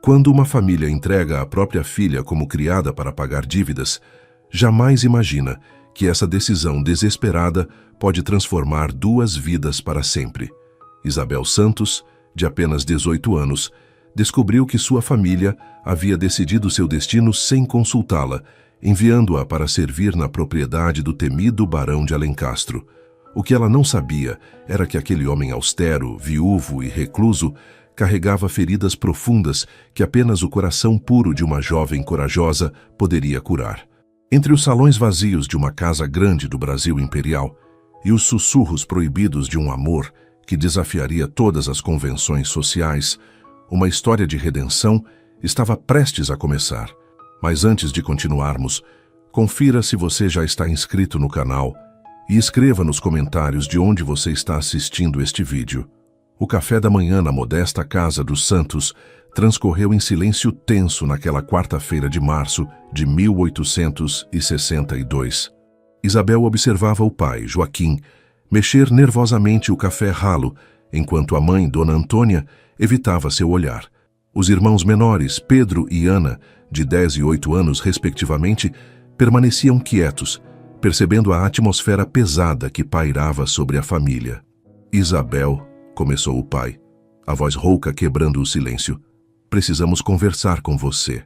Quando uma família entrega a própria filha como criada para pagar dívidas, jamais imagina que essa decisão desesperada pode transformar duas vidas para sempre. Isabel Santos, de apenas 18 anos, descobriu que sua família havia decidido seu destino sem consultá-la, enviando-a para servir na propriedade do temido Barão de Alencastro. O que ela não sabia era que aquele homem austero, viúvo e recluso carregava feridas profundas que apenas o coração puro de uma jovem corajosa poderia curar. Entre os salões vazios de uma casa grande do Brasil imperial e os sussurros proibidos de um amor que desafiaria todas as convenções sociais, uma história de redenção estava prestes a começar. Mas antes de continuarmos, confira se você já está inscrito no canal e escreva nos comentários de onde você está assistindo este vídeo. O café da manhã na modesta casa dos Santos transcorreu em silêncio tenso naquela quarta-feira de março de 1862. Isabel observava o pai, Joaquim, mexer nervosamente o café ralo, enquanto a mãe, Dona Antônia, evitava seu olhar. Os irmãos menores, Pedro e Ana, de 10 e 8 anos respectivamente, permaneciam quietos, percebendo a atmosfera pesada que pairava sobre a família. Isabel, começou o pai, a voz rouca quebrando o silêncio. Precisamos conversar com você.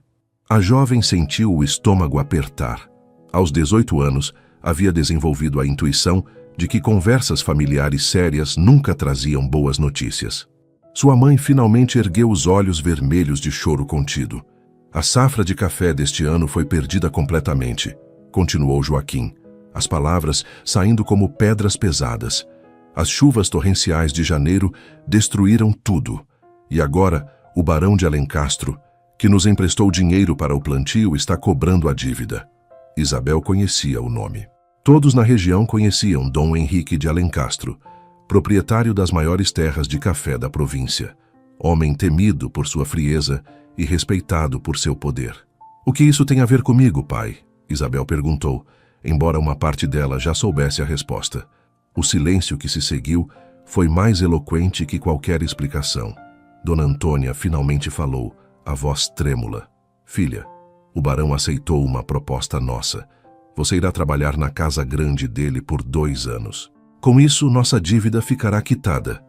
A jovem sentiu o estômago apertar. Aos 18 anos, havia desenvolvido a intuição de que conversas familiares sérias nunca traziam boas notícias. Sua mãe finalmente ergueu os olhos vermelhos de choro contido. A safra de café deste ano foi perdida completamente, continuou Joaquim, as palavras saindo como pedras pesadas. As chuvas torrenciais de janeiro destruíram tudo. E agora, o Barão de Alencastro, que nos emprestou dinheiro para o plantio, está cobrando a dívida. Isabel conhecia o nome. Todos na região conheciam Dom Henrique de Alencastro, proprietário das maiores terras de café da província. Homem temido por sua frieza e respeitado por seu poder. O que isso tem a ver comigo, pai? Isabel perguntou, embora uma parte dela já soubesse a resposta. O silêncio que se seguiu foi mais eloquente que qualquer explicação. Dona Antônia finalmente falou, a voz trêmula. Filha, o barão aceitou uma proposta nossa. Você irá trabalhar na casa grande dele por 2 anos. Com isso, nossa dívida ficará quitada.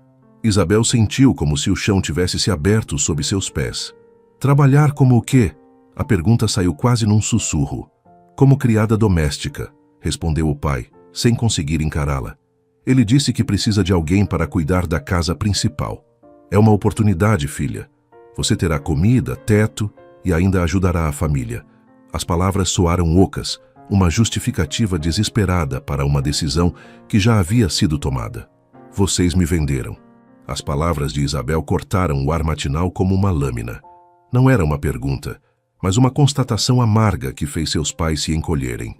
Isabel sentiu como se o chão tivesse se aberto sob seus pés. Trabalhar como o quê? A pergunta saiu quase num sussurro. Como criada doméstica, respondeu o pai, sem conseguir encará-la. Ele disse que precisa de alguém para cuidar da casa principal. É uma oportunidade, filha. Você terá comida, teto e ainda ajudará a família. As palavras soaram ocas, uma justificativa desesperada para uma decisão que já havia sido tomada. Vocês me venderam. As palavras de Isabel cortaram o ar matinal como uma lâmina. Não era uma pergunta, mas uma constatação amarga que fez seus pais se encolherem.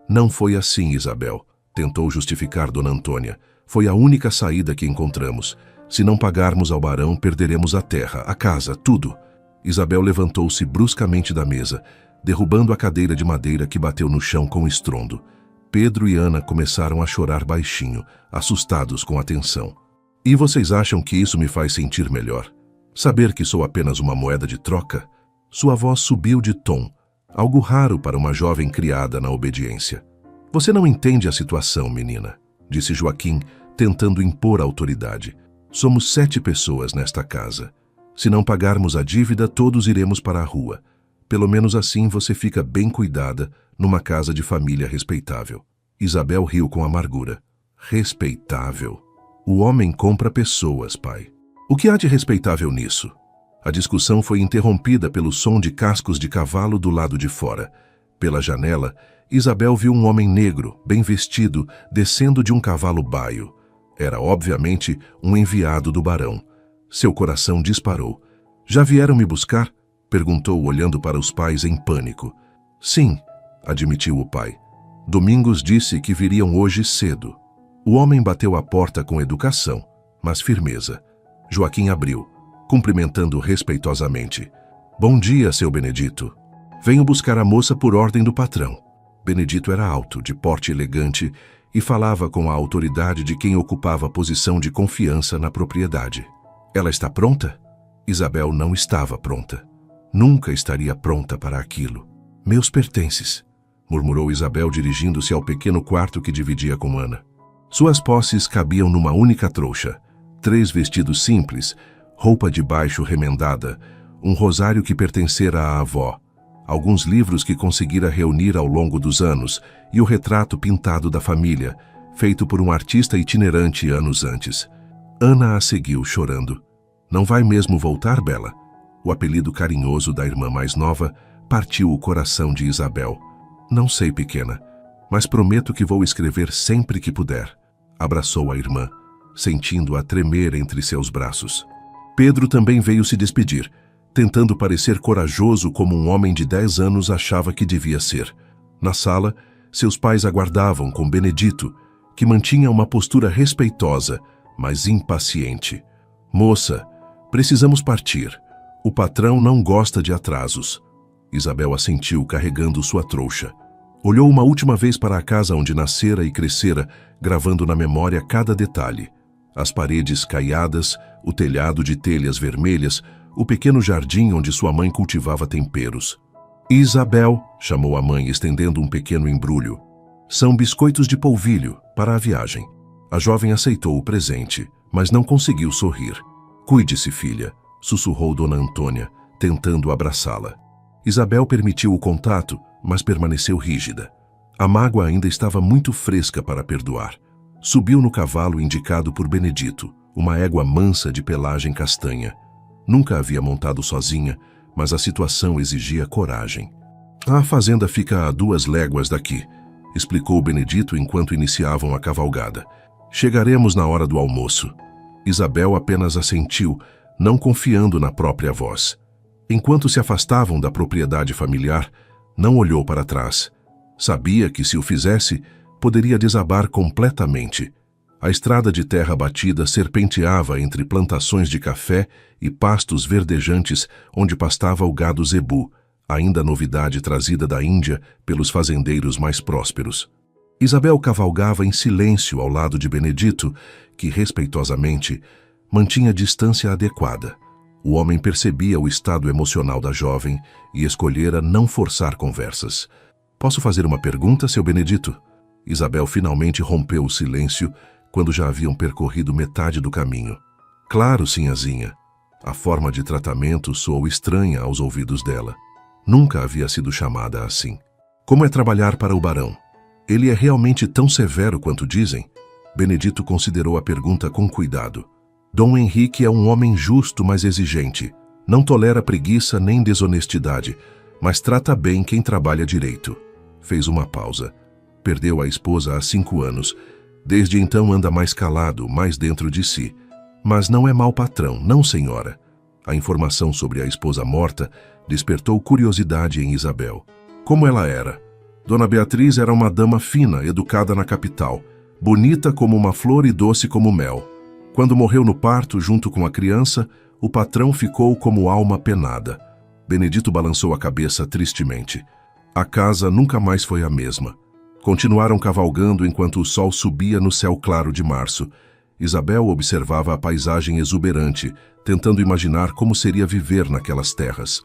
Não foi assim, Isabel. Tentou justificar Dona Antônia. Foi a única saída que encontramos. Se não pagarmos ao barão, perderemos a terra, a casa, tudo. Isabel levantou-se bruscamente da mesa, derrubando a cadeira de madeira que bateu no chão com estrondo. Pedro e Ana começaram a chorar baixinho, assustados com a tensão. E vocês acham que isso me faz sentir melhor? Saber que sou apenas uma moeda de troca? Sua voz subiu de tom, algo raro para uma jovem criada na obediência. Você não entende a situação, menina, disse Joaquim, tentando impor autoridade. Somos 7 pessoas nesta casa. Se não pagarmos a dívida, todos iremos para a rua. Pelo menos assim você fica bem cuidada numa casa de família respeitável. Isabel riu com amargura. Respeitável? O homem compra pessoas, pai. O que há de respeitável nisso? A discussão foi interrompida pelo som de cascos de cavalo do lado de fora. Pela janela, Isabel viu um homem negro, bem vestido, descendo de um cavalo baio. Era, obviamente, um enviado do barão. Seu coração disparou. Já vieram me buscar? Perguntou, olhando para os pais em pânico. Sim, admitiu o pai. Domingos disse que viriam hoje cedo. O homem bateu a porta com educação, mas firmeza. Joaquim abriu, cumprimentando respeitosamente. Bom dia, seu Benedito. Venho buscar a moça por ordem do patrão. Benedito era alto, de porte elegante, e falava com a autoridade de quem ocupava a posição de confiança na propriedade. Ela está pronta? Isabel não estava pronta. Nunca estaria pronta para aquilo. Meus pertences, murmurou Isabel dirigindo-se ao pequeno quarto que dividia com Ana. Suas posses cabiam numa única trouxa. 3 vestidos simples, roupa de baixo remendada, um rosário que pertencera à avó, alguns livros que conseguira reunir ao longo dos anos e o retrato pintado da família, feito por um artista itinerante anos antes. Ana a seguiu, chorando. Não vai mesmo voltar, Bela? O apelido carinhoso da irmã mais nova partiu o coração de Isabel. Não sei, pequena, mas prometo que vou escrever sempre que puder. Abraçou a irmã, sentindo-a tremer entre seus braços. Pedro também veio se despedir, tentando parecer corajoso como um homem de 10 anos achava que devia ser. Na sala, seus pais aguardavam com Benedito, que mantinha uma postura respeitosa, mas impaciente. Moça, precisamos partir. O patrão não gosta de atrasos. Isabel assentiu, carregando sua trouxa. Olhou uma última vez para a casa onde nascera e crescera, gravando na memória cada detalhe. As paredes caiadas, o telhado de telhas vermelhas, o pequeno jardim onde sua mãe cultivava temperos. Isabel, chamou a mãe, estendendo um pequeno embrulho. São biscoitos de polvilho, para a viagem. A jovem aceitou o presente, mas não conseguiu sorrir. Cuide-se, filha, sussurrou Dona Antônia, tentando abraçá-la. Isabel permitiu o contato, mas permaneceu rígida. A mágoa ainda estava muito fresca para perdoar. Subiu no cavalo indicado por Benedito, uma égua mansa de pelagem castanha. Nunca havia montado sozinha, mas a situação exigia coragem. A fazenda fica a 2 léguas daqui, explicou Benedito enquanto iniciavam a cavalgada. Chegaremos na hora do almoço. Isabel apenas assentiu, não confiando na própria voz. Enquanto se afastavam da propriedade familiar, não olhou para trás. Sabia que, se o fizesse, poderia desabar completamente. A estrada de terra batida serpenteava entre plantações de café e pastos verdejantes onde pastava o gado zebu, ainda novidade trazida da Índia pelos fazendeiros mais prósperos. Isabel cavalgava em silêncio ao lado de Benedito, que, respeitosamente, mantinha a distância adequada. O homem percebia o estado emocional da jovem e escolhera não forçar conversas. Posso fazer uma pergunta, seu Benedito? Isabel finalmente rompeu o silêncio quando já haviam percorrido metade do caminho. Claro, sinhazinha. A forma de tratamento soou estranha aos ouvidos dela. Nunca havia sido chamada assim. Como é trabalhar para o barão? Ele é realmente tão severo quanto dizem? Benedito considerou a pergunta com cuidado. Dom Henrique é um homem justo, mas exigente. Não tolera preguiça nem desonestidade, mas trata bem quem trabalha direito. Fez uma pausa. Perdeu a esposa há 5 anos. Desde então anda mais calado, mais dentro de si. Mas não é mau patrão, não, senhora. A informação sobre a esposa morta despertou curiosidade em Isabel. Como ela era? Dona Beatriz era uma dama fina, educada na capital, bonita como uma flor e doce como mel. Quando morreu no parto, junto com a criança, o patrão ficou como alma penada. Benedito balançou a cabeça tristemente. A casa nunca mais foi a mesma. Continuaram cavalgando enquanto o sol subia no céu claro de março. Isabel observava a paisagem exuberante, tentando imaginar como seria viver naquelas terras.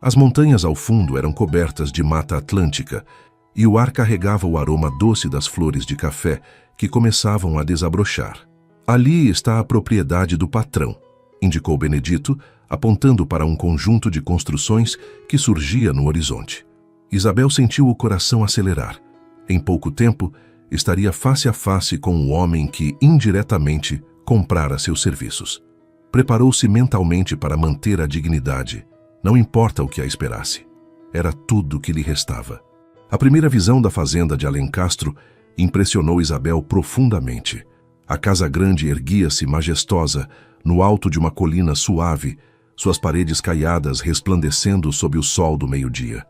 As montanhas ao fundo eram cobertas de mata atlântica, e o ar carregava o aroma doce das flores de café que começavam a desabrochar. Ali está a propriedade do patrão, indicou Benedito, apontando para um conjunto de construções que surgia no horizonte. Isabel sentiu o coração acelerar. Em pouco tempo, estaria face a face com o homem que, indiretamente, comprara seus serviços. Preparou-se mentalmente para manter a dignidade, não importa o que a esperasse. Era tudo o que lhe restava. A primeira visão da fazenda de Alencastro impressionou Isabel profundamente. A casa grande erguia-se majestosa, no alto de uma colina suave, suas paredes caiadas resplandecendo sob o sol do meio-dia.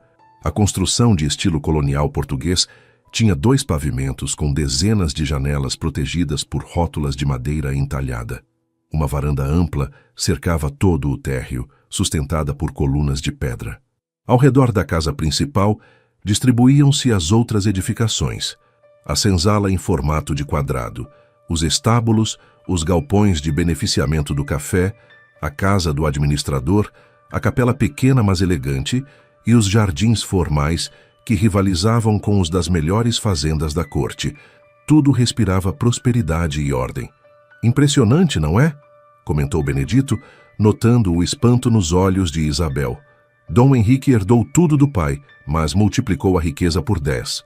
A construção de estilo colonial português tinha 2 pavimentos com dezenas de janelas protegidas por rótulas de madeira entalhada. Uma varanda ampla cercava todo o térreo, sustentada por colunas de pedra. Ao redor da casa principal, distribuíam-se as outras edificações. A senzala em formato de quadrado, os estábulos, os galpões de beneficiamento do café, a casa do administrador, a capela pequena mas elegante e os jardins formais que rivalizavam com os das melhores fazendas da corte. Tudo respirava prosperidade e ordem. Impressionante, não é? Comentou Benedito, notando o espanto nos olhos de Isabel. Dom Henrique herdou tudo do pai, mas multiplicou a riqueza por 10.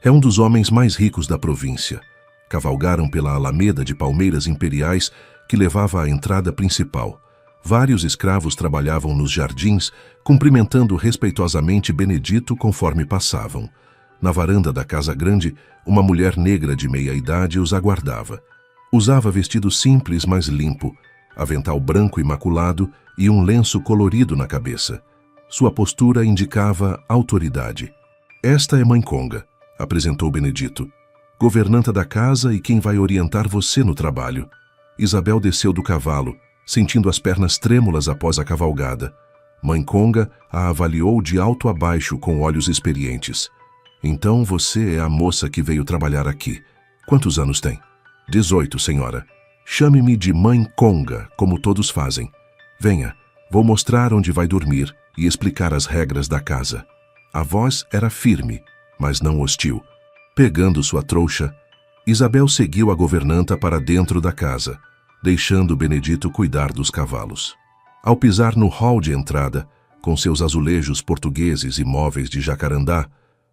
É um dos homens mais ricos da província. Cavalgaram pela alameda de palmeiras imperiais que levava à entrada principal. Vários escravos trabalhavam nos jardins, cumprimentando respeitosamente Benedito conforme passavam. Na varanda da casa grande, uma mulher negra de meia-idade os aguardava. Usava vestido simples, mas limpo, avental branco imaculado e um lenço colorido na cabeça. Sua postura indicava autoridade. Esta é Mãe Conga, apresentou Benedito, governanta da casa e quem vai orientar você no trabalho. Isabel desceu do cavalo, sentindo as pernas trêmulas após a cavalgada. Mãe Conga a avaliou de alto a baixo com olhos experientes. Então você é a moça que veio trabalhar aqui. Quantos anos tem? 18, senhora. Chame-me de Mãe Conga, como todos fazem. Venha, vou mostrar onde vai dormir e explicar as regras da casa. A voz era firme, mas não hostil. Pegando sua trouxa, Isabel seguiu a governanta para dentro da casa, deixando Benedito cuidar dos cavalos. Ao pisar no hall de entrada, com seus azulejos portugueses e móveis de jacarandá,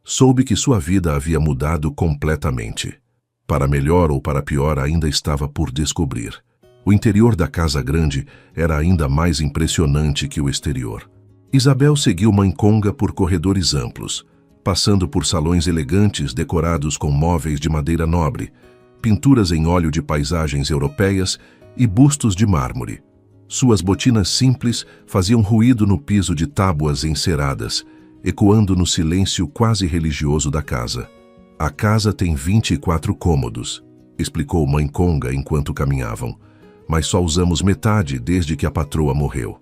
soube que sua vida havia mudado completamente. Para melhor ou para pior ainda estava por descobrir. O interior da casa grande era ainda mais impressionante que o exterior. Isabel seguiu Mãe Conga por corredores amplos, passando por salões elegantes decorados com móveis de madeira nobre, pinturas em óleo de paisagens europeias e bustos de mármore. Suas botinas simples faziam ruído no piso de tábuas enceradas, ecoando no silêncio quase religioso da casa. A casa tem 24 cômodos, explicou Mãe Conga enquanto caminhavam, mas só usamos metade desde que a patroa morreu.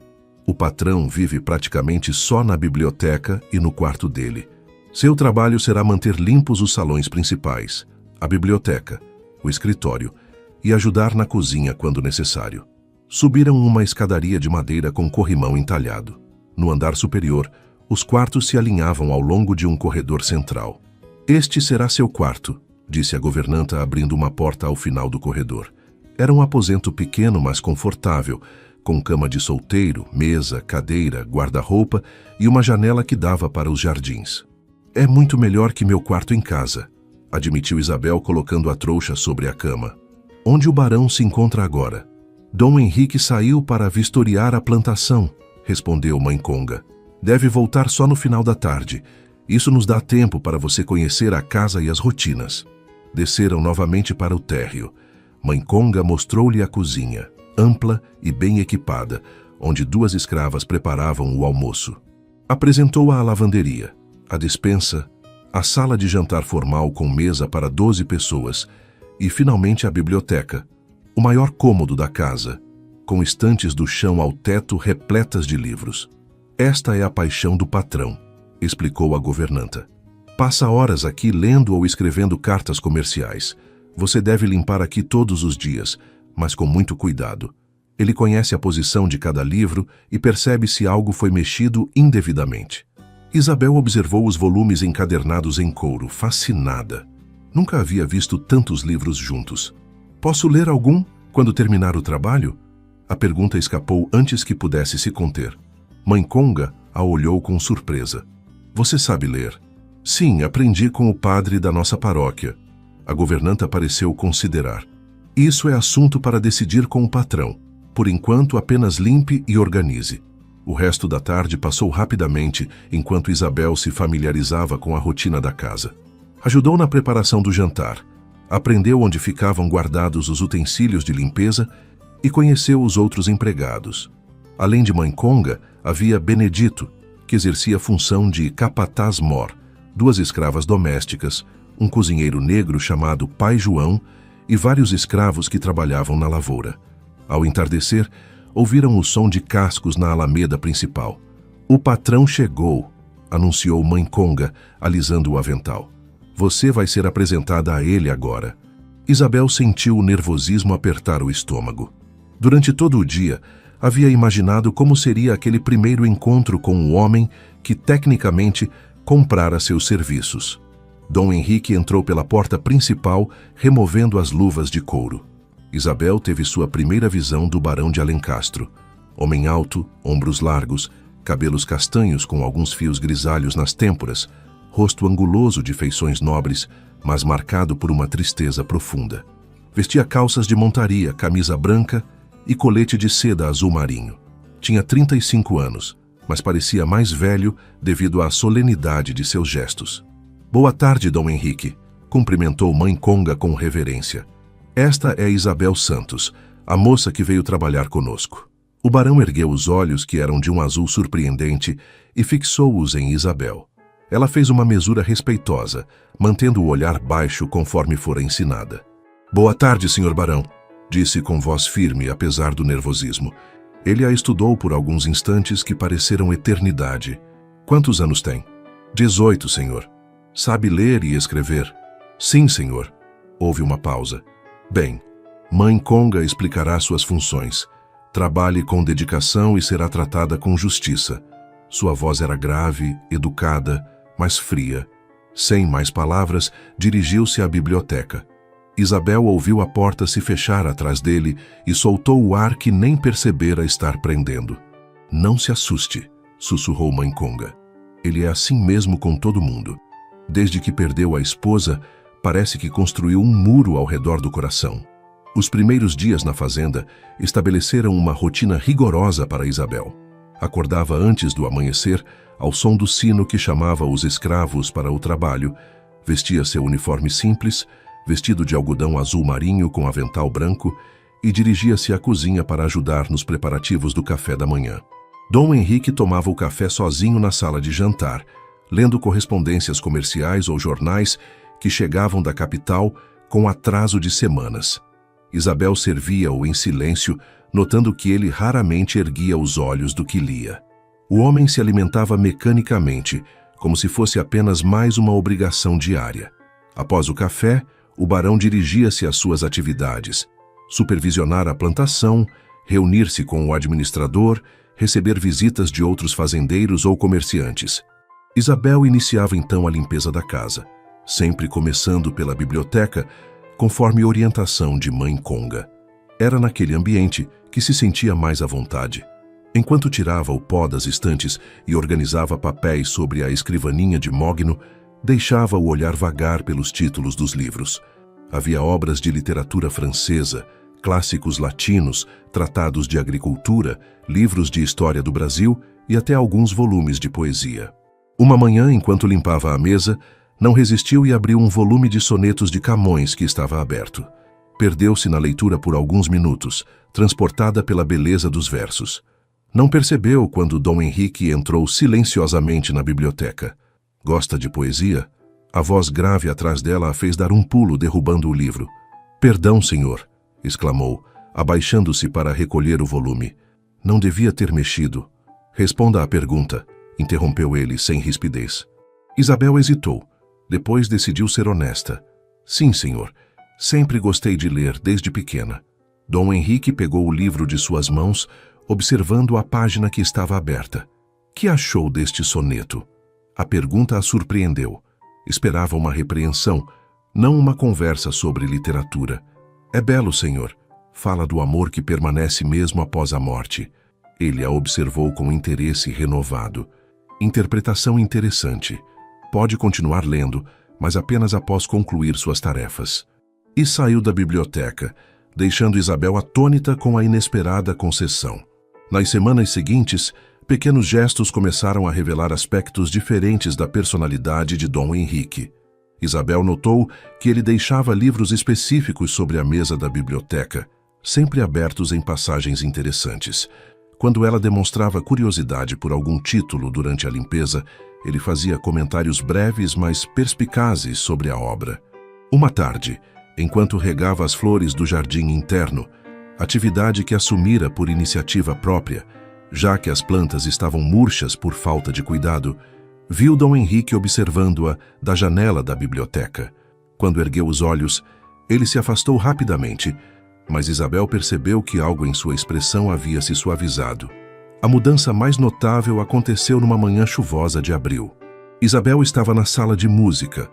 O patrão vive praticamente só na biblioteca e no quarto dele. Seu trabalho será manter limpos os salões principais, a biblioteca, o escritório e ajudar na cozinha quando necessário. Subiram uma escadaria de madeira com corrimão entalhado. No andar superior, os quartos se alinhavam ao longo de um corredor central. Este será seu quarto, disse a governanta abrindo uma porta ao final do corredor. Era um aposento pequeno, mas confortável, com cama de solteiro, mesa, cadeira, guarda-roupa e uma janela que dava para os jardins. É muito melhor que meu quarto em casa, admitiu Isabel colocando a trouxa sobre a cama. Onde o barão se encontra agora? Dom Henrique saiu para vistoriar a plantação, respondeu Mãe Conga. Deve voltar só no final da tarde. Isso nos dá tempo para você conhecer a casa e as rotinas. Desceram novamente para o térreo. Mãe Conga mostrou-lhe a cozinha, ampla e bem equipada, onde 2 escravas preparavam o almoço. Apresentou-a à lavanderia, a despensa, a sala de jantar formal com mesa para 12 pessoas e, finalmente, a biblioteca, o maior cômodo da casa, com estantes do chão ao teto repletas de livros. Esta é a paixão do patrão, explicou a governanta. Passa horas aqui lendo ou escrevendo cartas comerciais. Você deve limpar aqui todos os dias, mas com muito cuidado. Ele conhece a posição de cada livro e percebe se algo foi mexido indevidamente. Isabel observou os volumes encadernados em couro, fascinada. Nunca havia visto tantos livros juntos. Posso ler algum quando terminar o trabalho? A pergunta escapou antes que pudesse se conter. Mãe Conga a olhou com surpresa. Você sabe ler? Sim, aprendi com o padre da nossa paróquia. A governanta pareceu considerar. Isso é assunto para decidir com o patrão. Por enquanto, apenas limpe e organize. O resto da tarde passou rapidamente enquanto Isabel se familiarizava com a rotina da casa. Ajudou na preparação do jantar, aprendeu onde ficavam guardados os utensílios de limpeza e conheceu os outros empregados. Além de Mãe Conga, havia Benedito, que exercia a função de capataz-mor, 2 escravas domésticas, um cozinheiro negro chamado Pai João e vários escravos que trabalhavam na lavoura. Ao entardecer, ouviram o som de cascos na alameda principal. O patrão chegou, anunciou Mãe Conga, alisando o avental. Você vai ser apresentada a ele agora. Isabel sentiu o nervosismo apertar o estômago. Durante todo o dia, Havia imaginado como seria aquele primeiro encontro com o homem que, tecnicamente, comprara seus serviços. Dom Henrique entrou pela porta principal, removendo as luvas de couro. Isabel teve sua primeira visão do barão de Alencastro. Homem alto, ombros largos, cabelos castanhos com alguns fios grisalhos nas têmporas, rosto anguloso de feições nobres, mas marcado por uma tristeza profunda. Vestia calças de montaria, camisa branca e colete de seda azul marinho. Tinha 35 anos, mas parecia mais velho devido à solenidade de seus gestos. Boa tarde, Dom Henrique, cumprimentou Mãe Conga com reverência. Esta é Isabel Santos, a moça que veio trabalhar conosco. O barão ergueu os olhos, que eram de um azul surpreendente, e fixou-os em Isabel. Ela fez uma mesura respeitosa, mantendo o olhar baixo conforme fora ensinada. Boa tarde, senhor barão, disse com voz firme, apesar do nervosismo. Ele a estudou por alguns instantes que pareceram eternidade. Quantos anos tem? 18, senhor. Sabe ler e escrever? Sim, senhor. Houve uma pausa. Bem, Mãe Conga explicará suas funções. Trabalhe com dedicação e será tratada com justiça. Sua voz era grave, educada, mas fria. Sem mais palavras, dirigiu-se à biblioteca. Isabel ouviu a porta se fechar atrás dele e soltou o ar que nem percebera estar prendendo. Não se assuste, sussurrou Mãe Conga. Ele é assim mesmo com todo mundo. Desde que perdeu a esposa, parece que construiu um muro ao redor do coração. Os primeiros dias na fazenda estabeleceram uma rotina rigorosa para Isabel. Acordava antes do amanhecer, ao som do sino que chamava os escravos para o trabalho, vestia seu uniforme simples, vestido de algodão azul marinho com avental branco, e dirigia-se à cozinha para ajudar nos preparativos do café da manhã. Dom Henrique tomava o café sozinho na sala de jantar, lendo correspondências comerciais ou jornais que chegavam da capital com atraso de semanas. Isabel servia-o em silêncio, notando que ele raramente erguia os olhos do que lia. O homem se alimentava mecanicamente, como se fosse apenas mais uma obrigação diária. Após o café, o barão dirigia-se às suas atividades: supervisionar a plantação, reunir-se com o administrador, receber visitas de outros fazendeiros ou comerciantes. Isabel iniciava então a limpeza da casa, sempre começando pela biblioteca, conforme orientação de Mãe Conga. Era naquele ambiente que se sentia mais à vontade. Enquanto tirava o pó das estantes e organizava papéis sobre a escrivaninha de mogno, deixava o olhar vagar pelos títulos dos livros. Havia obras de literatura francesa, clássicos latinos, tratados de agricultura, livros de história do Brasil e até alguns volumes de poesia. Uma manhã, enquanto limpava a mesa, não resistiu e abriu um volume de sonetos de Camões que estava aberto. Perdeu-se na leitura por alguns minutos, transportada pela beleza dos versos. Não percebeu quando Dom Henrique entrou silenciosamente na biblioteca. Gosta de poesia? A voz grave atrás dela a fez dar um pulo, derrubando o livro. Perdão, senhor, exclamou, abaixando-se para recolher o volume. Não devia ter mexido. Responda à pergunta, interrompeu ele sem rispidez. Isabel hesitou. Depois decidiu ser honesta. Sim, senhor. Sempre gostei de ler desde pequena. Dom Henrique pegou o livro de suas mãos, observando a página que estava aberta. Que achou deste soneto? A pergunta a surpreendeu. Esperava uma repreensão, não uma conversa sobre literatura. É belo, senhor. Fala do amor que permanece mesmo após a morte. Ele a observou com interesse renovado. Interpretação interessante. Pode continuar lendo, mas apenas após concluir suas tarefas. E saiu da biblioteca, deixando Isabel atônita com a inesperada concessão. Nas semanas seguintes, pequenos gestos começaram a revelar aspectos diferentes da personalidade de Dom Henrique. Isabel notou que ele deixava livros específicos sobre a mesa da biblioteca, sempre abertos em passagens interessantes. Quando ela demonstrava curiosidade por algum título durante a limpeza, ele fazia comentários breves, mas perspicazes sobre a obra. Uma tarde, enquanto regava as flores do jardim interno, atividade que assumira por iniciativa própria, já que as plantas estavam murchas por falta de cuidado, viu Dom Henrique observando-a da janela da biblioteca. Quando ergueu os olhos, ele se afastou rapidamente, Mas Isabel percebeu que algo em sua expressão havia se suavizado. A mudança mais notável aconteceu numa manhã chuvosa de abril. Isabel estava na sala de música,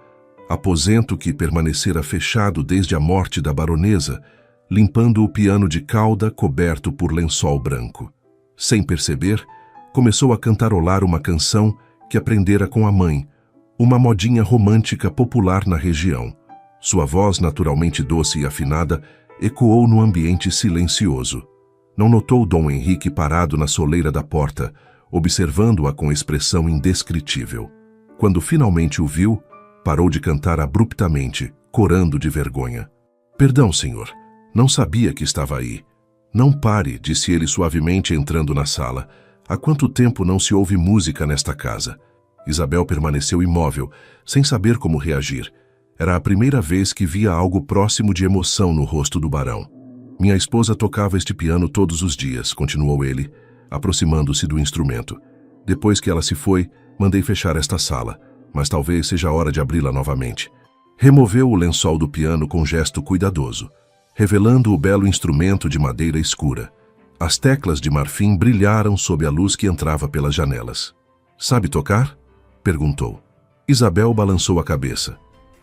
aposento que permanecera fechado desde a morte da baronesa, limpando o piano de cauda coberto por lençol branco. Sem perceber, começou a cantarolar uma canção que aprendera com a mãe, uma modinha romântica popular na região. Sua voz, naturalmente doce e afinada, ecoou no ambiente silencioso. Não notou Dom Henrique parado na soleira da porta, observando-a com expressão indescritível. Quando finalmente o viu, parou de cantar abruptamente, corando de vergonha. "Perdão, senhor. Não sabia que estava aí." "Não pare", disse ele suavemente entrando na sala. "Há quanto tempo não se ouve música nesta casa?" Isabel permaneceu imóvel, sem saber como reagir. Era a primeira vez que via algo próximo de emoção no rosto do barão. "Minha esposa tocava este piano todos os dias", continuou ele, aproximando-se do instrumento. "Depois que ela se foi, mandei fechar esta sala, mas talvez seja a hora de abri-la novamente." Removeu o lençol do piano com gesto cuidadoso, revelando o belo instrumento de madeira escura. As teclas de marfim brilharam sob a luz que entrava pelas janelas. "Sabe tocar?" perguntou. Isabel balançou a cabeça.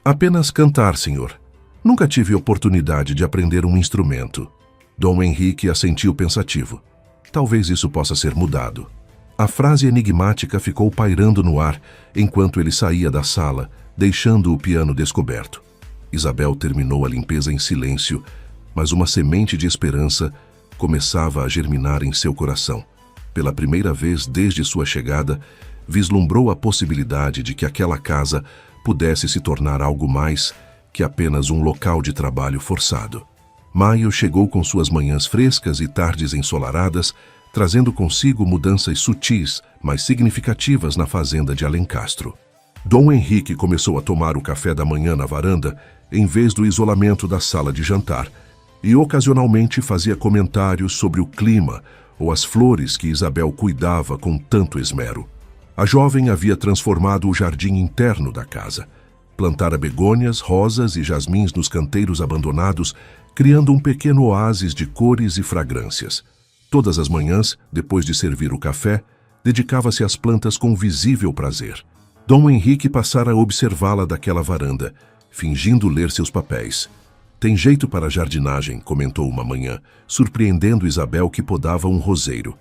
"Apenas cantar, senhor. Nunca tive oportunidade de aprender um instrumento." Dom Henrique assentiu pensativo. "Talvez isso possa ser mudado." A frase enigmática ficou pairando no ar enquanto ele saía da sala, deixando o piano descoberto. Isabel terminou a limpeza em silêncio, mas uma semente de esperança começava a germinar em seu coração. Pela primeira vez desde sua chegada, vislumbrou a possibilidade de que aquela casa pudesse se tornar algo mais que apenas um local de trabalho forçado. Maio chegou com suas manhãs frescas e tardes ensolaradas, trazendo consigo mudanças sutis, mas significativas na fazenda de Alencastro. Dom Henrique começou a tomar o café da manhã na varanda, em vez do isolamento da sala de jantar, e ocasionalmente fazia comentários sobre o clima ou as flores que Isabel cuidava com tanto esmero. A jovem havia transformado o jardim interno da casa. Plantara begônias, rosas e jasmins nos canteiros abandonados, criando um pequeno oásis de cores e fragrâncias. Todas as manhãs, depois de servir o café, dedicava-se às plantas com visível prazer. Dom Henrique passara a observá-la daquela varanda, fingindo ler seus papéis. "Tem jeito para a jardinagem", comentou uma manhã, surpreendendo Isabel que podava um roseiro.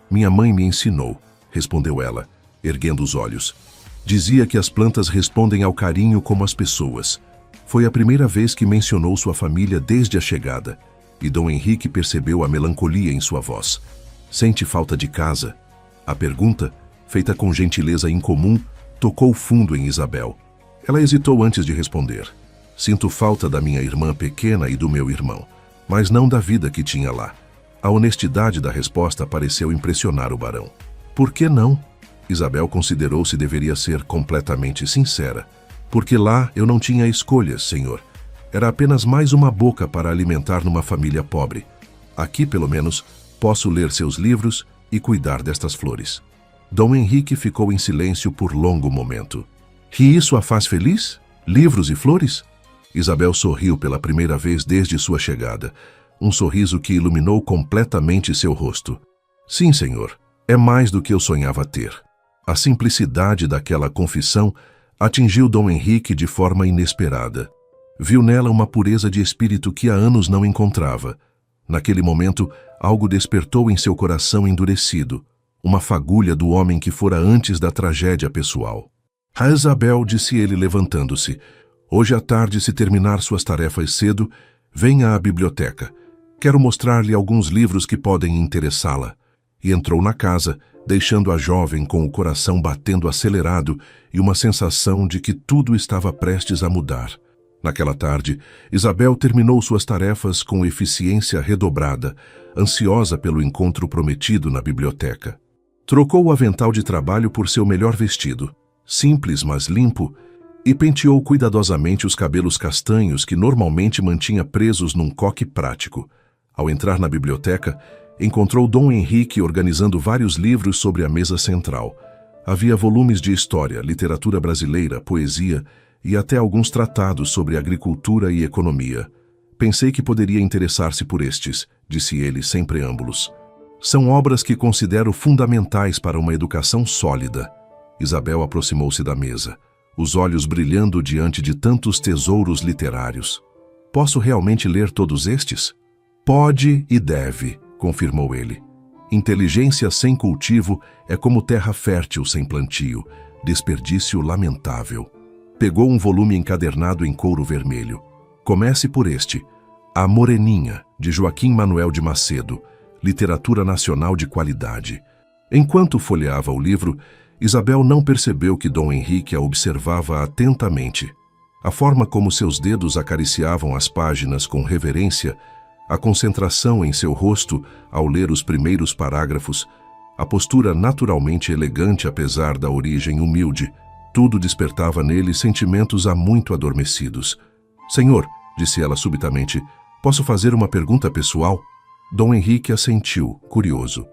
"Minha mãe me ensinou", respondeu ela, erguendo os olhos. "Dizia que as plantas respondem ao carinho como as pessoas." Foi a primeira vez que mencionou sua família desde a chegada, e Dom Henrique percebeu a melancolia em sua voz. "Sente falta de casa?" A pergunta, feita com gentileza incomum, tocou fundo em Isabel. Ela hesitou antes de responder. "Sinto falta da minha irmã pequena e do meu irmão, mas não da vida que tinha lá." A honestidade da resposta pareceu impressionar o barão. "Por que não?" Isabel considerou se deveria ser completamente sincera. "Porque lá eu não tinha escolhas, senhor. Era apenas mais uma boca para alimentar numa família pobre. Aqui, pelo menos, posso ler seus livros e cuidar destas flores." Dom Henrique ficou em silêncio por longo momento. "E isso a faz feliz? Livros e flores?" Isabel sorriu pela primeira vez desde sua chegada, um sorriso que iluminou completamente seu rosto. "Sim, senhor, é mais do que eu sonhava ter." A simplicidade daquela confissão atingiu Dom Henrique de forma inesperada. Viu nela uma pureza de espírito que há anos não encontrava. Naquele momento, algo despertou em seu coração endurecido, uma fagulha do homem que fora antes da tragédia pessoal. "A Isabel", disse ele levantando-se, "hoje à tarde, se terminar suas tarefas cedo, venha à biblioteca. Quero mostrar-lhe alguns livros que podem interessá-la." E entrou na casa, deixando a jovem com o coração batendo acelerado e uma sensação de que tudo estava prestes a mudar. Naquela tarde, Isabel terminou suas tarefas com eficiência redobrada, ansiosa pelo encontro prometido na biblioteca. Trocou o avental de trabalho por seu melhor vestido, simples mas limpo, e penteou cuidadosamente os cabelos castanhos que normalmente mantinha presos num coque prático. Ao entrar na biblioteca, encontrou Dom Henrique organizando vários livros sobre a mesa central. Havia volumes de história, literatura brasileira, poesia e até alguns tratados sobre agricultura e economia. Pensei que poderia interessar-se por estes, disse ele sem preâmbulos. São obras que considero fundamentais para uma educação sólida. Isabel aproximou-se da mesa, os olhos brilhando diante de tantos tesouros literários. Posso realmente ler todos estes? Pode e deve, confirmou ele. Inteligência sem cultivo é como terra fértil sem plantio, desperdício lamentável. Pegou um volume encadernado em couro vermelho. Comece por este, A Moreninha, de Joaquim Manuel de Macedo, literatura nacional de qualidade. Enquanto folheava o livro, Isabel não percebeu que Dom Henrique a observava atentamente. A forma como seus dedos acariciavam as páginas com reverência, a concentração em seu rosto ao ler os primeiros parágrafos, a postura naturalmente elegante apesar da origem humilde, tudo despertava nele sentimentos há muito adormecidos. Senhor, disse ela subitamente, posso fazer uma pergunta pessoal? Dom Henrique assentiu, curioso.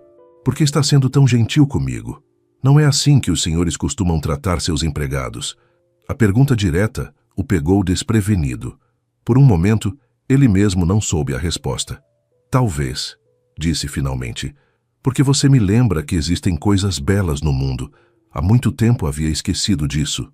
Por que está sendo tão gentil comigo? Não é assim que os senhores costumam tratar seus empregados. A pergunta direta o pegou desprevenido. Por um momento, ele mesmo não soube a resposta. Talvez, disse finalmente, porque você me lembra que existem coisas belas no mundo. Há muito tempo havia esquecido disso.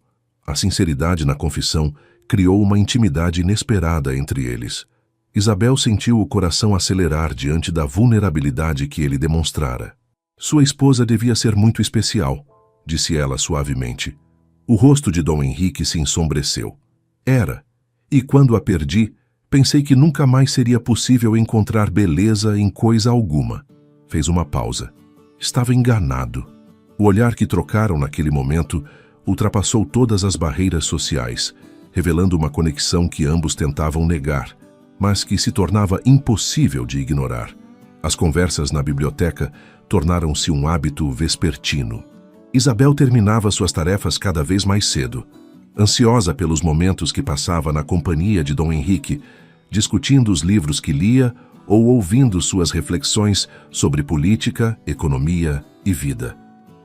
A sinceridade na confissão criou uma intimidade inesperada entre eles. Isabel sentiu o coração acelerar diante da vulnerabilidade que ele demonstrara. Sua esposa devia ser muito especial, disse ela suavemente. O rosto de Dom Henrique se ensombreceu. Era, e quando a perdi, pensei que nunca mais seria possível encontrar beleza em coisa alguma. Fez uma pausa. Estava enganado. O olhar que trocaram naquele momento ultrapassou todas as barreiras sociais, revelando uma conexão que ambos tentavam negar, mas que se tornava impossível de ignorar. As conversas na biblioteca tornaram-se um hábito vespertino. Isabel terminava suas tarefas cada vez mais cedo, ansiosa pelos momentos que passava na companhia de Dom Henrique, discutindo os livros que lia ou ouvindo suas reflexões sobre política, economia e vida.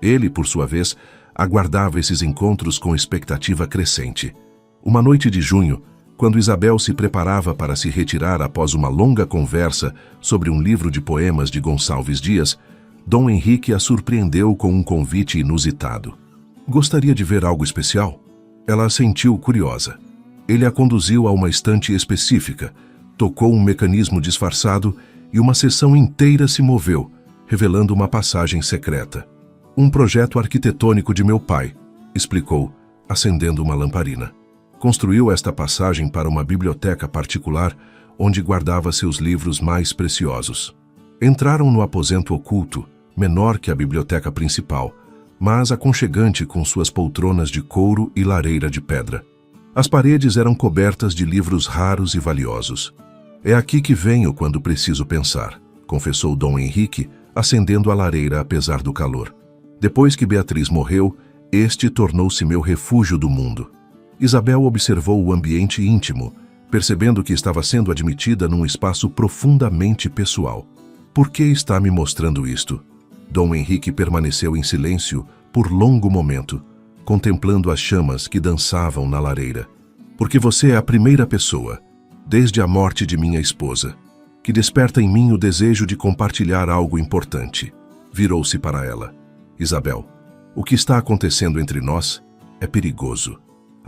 Ele, por sua vez, aguardava esses encontros com expectativa crescente. Uma noite de junho, quando Isabel se preparava para se retirar após uma longa conversa sobre um livro de poemas de Gonçalves Dias, Dom Henrique a surpreendeu com um convite inusitado. Gostaria de ver algo especial? Ela assentiu curiosa. Ele a conduziu a uma estante específica, tocou um mecanismo disfarçado e uma seção inteira se moveu, revelando uma passagem secreta. Um projeto arquitetônico de meu pai, explicou, acendendo uma lamparina. Construiu esta passagem para uma biblioteca particular onde guardava seus livros mais preciosos. Entraram no aposento oculto, menor que a biblioteca principal, mas aconchegante com suas poltronas de couro e lareira de pedra. As paredes eram cobertas de livros raros e valiosos. É aqui que venho quando preciso pensar, confessou Dom Henrique, acendendo a lareira apesar do calor. Depois que Beatriz morreu, este tornou-se meu refúgio do mundo. Isabel observou o ambiente íntimo, percebendo que estava sendo admitida num espaço profundamente pessoal. Por que está me mostrando isto? Dom Henrique permaneceu em silêncio por longo momento, contemplando as chamas que dançavam na lareira. Porque você é a primeira pessoa, desde a morte de minha esposa, que desperta em mim o desejo de compartilhar algo importante. Virou-se para ela. Isabel, o que está acontecendo entre nós é perigoso.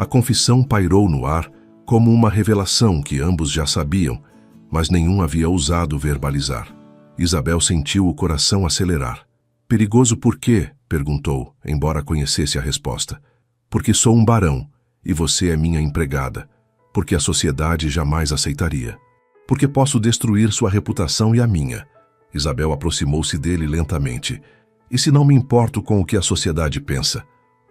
A confissão pairou no ar como uma revelação que ambos já sabiam, mas nenhum havia ousado verbalizar. Isabel sentiu o coração acelerar. Perigoso por quê? Perguntou, embora conhecesse a resposta. Porque sou um barão, e você é minha empregada. Porque a sociedade jamais aceitaria. Porque posso destruir sua reputação e a minha. Isabel aproximou-se dele lentamente. E se não me importo com o que a sociedade pensa?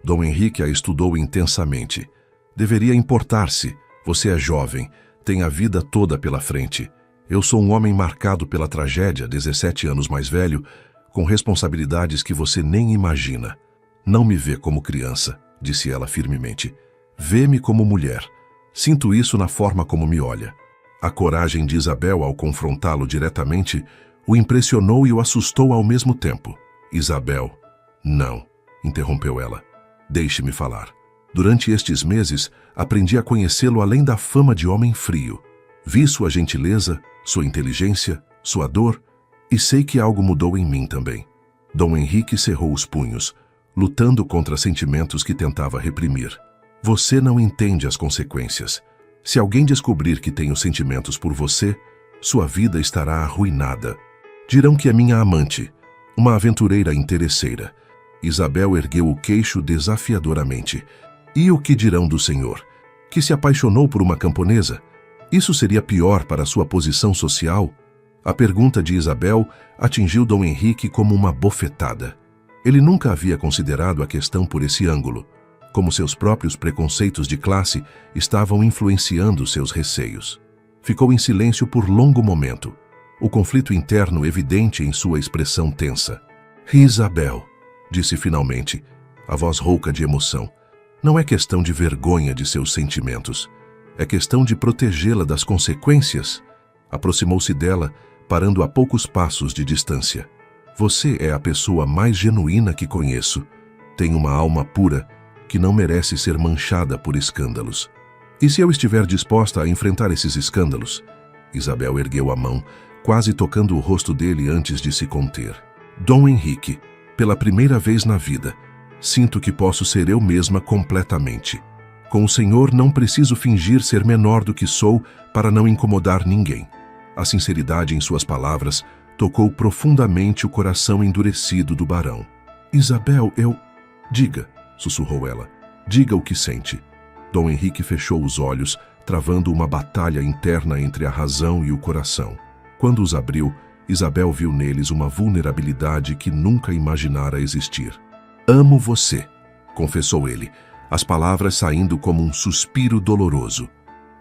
Dom Henrique a estudou intensamente. Deveria importar-se. Você é jovem, tem a vida toda pela frente. Eu sou um homem marcado pela tragédia, 17 anos mais velho, com responsabilidades que você nem imagina. Não me vê como criança, disse ela firmemente. Vê-me como mulher. Sinto isso na forma como me olha. A coragem de Isabel ao confrontá-lo diretamente o impressionou e o assustou ao mesmo tempo. Isabel, não, interrompeu ela. Deixe-me falar. Durante estes meses, aprendi a conhecê-lo além da fama de homem frio. Vi sua gentileza, sua inteligência, sua dor, e sei que algo mudou em mim também. Dom Henrique cerrou os punhos, lutando contra sentimentos que tentava reprimir. Você não entende as consequências. Se alguém descobrir que tenho sentimentos por você, sua vida estará arruinada. Dirão que é minha amante, uma aventureira interesseira. Isabel ergueu o queixo desafiadoramente. E o que dirão do senhor? Que se apaixonou por uma camponesa? Isso seria pior para sua posição social? A pergunta de Isabel atingiu Dom Henrique como uma bofetada. Ele nunca havia considerado a questão por esse ângulo, como seus próprios preconceitos de classe estavam influenciando seus receios. Ficou em silêncio por longo momento, o conflito interno evidente em sua expressão tensa. Isabel, disse finalmente, a voz rouca de emoção, não é questão de vergonha de seus sentimentos. É questão de protegê-la das consequências. Aproximou-se dela, parando a poucos passos de distância. Você é a pessoa mais genuína que conheço. Tem uma alma pura que não merece ser manchada por escândalos. E se eu estiver disposta a enfrentar esses escândalos? Isabel ergueu a mão, quase tocando o rosto dele antes de se conter. Dom Henrique, pela primeira vez na vida, sinto que posso ser eu mesma completamente. Com o Senhor não preciso fingir ser menor do que sou para não incomodar ninguém. A sinceridade em suas palavras tocou profundamente o coração endurecido do barão. Isabel, eu... Diga, sussurrou ela. Diga o que sente. Dom Henrique fechou os olhos, travando uma batalha interna entre a razão e o coração. Quando os abriu, Isabel viu neles uma vulnerabilidade que nunca imaginara existir. Amo você, confessou ele, as palavras saindo como um suspiro doloroso.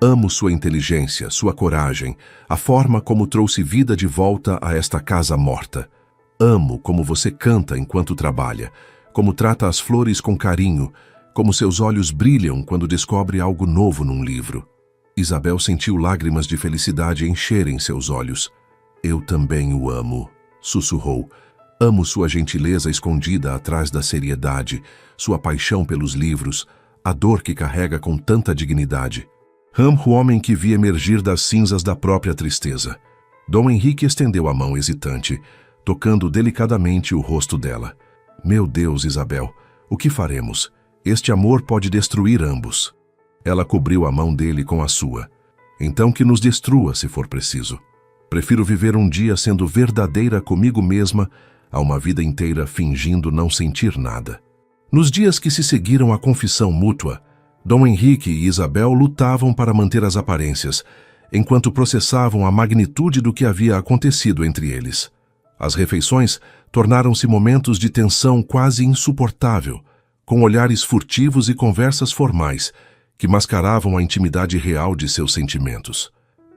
Amo sua inteligência, sua coragem, a forma como trouxe vida de volta a esta casa morta. Amo como você canta enquanto trabalha, como trata as flores com carinho, como seus olhos brilham quando descobre algo novo num livro. Isabel sentiu lágrimas de felicidade encherem seus olhos. Eu também o amo, sussurrou. Amo sua gentileza escondida atrás da seriedade, sua paixão pelos livros, a dor que carrega com tanta dignidade. Amo o homem que vi emergir das cinzas da própria tristeza. Dom Henrique estendeu a mão hesitante, tocando delicadamente o rosto dela. Meu Deus, Isabel, o que faremos? Este amor pode destruir ambos. Ela cobriu a mão dele com a sua. Então que nos destrua, se for preciso. Prefiro viver um dia sendo verdadeira comigo mesma a uma vida inteira fingindo não sentir nada. Nos dias que se seguiram à confissão mútua, Dom Henrique e Isabel lutavam para manter as aparências, enquanto processavam a magnitude do que havia acontecido entre eles. As refeições tornaram-se momentos de tensão quase insuportável, com olhares furtivos e conversas formais, que mascaravam a intimidade real de seus sentimentos.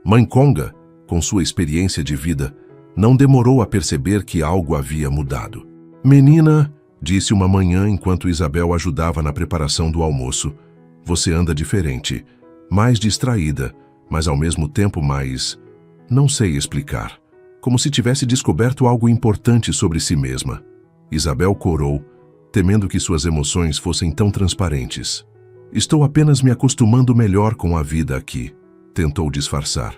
Mãe Conga, com sua experiência de vida, não demorou a perceber que algo havia mudado. Menina, disse uma manhã enquanto Isabel ajudava na preparação do almoço, você anda diferente, mais distraída, mas ao mesmo tempo mais... Não sei explicar. Como se tivesse descoberto algo importante sobre si mesma. Isabel corou, temendo que suas emoções fossem tão transparentes. Estou apenas me acostumando melhor com a vida aqui, tentou disfarçar.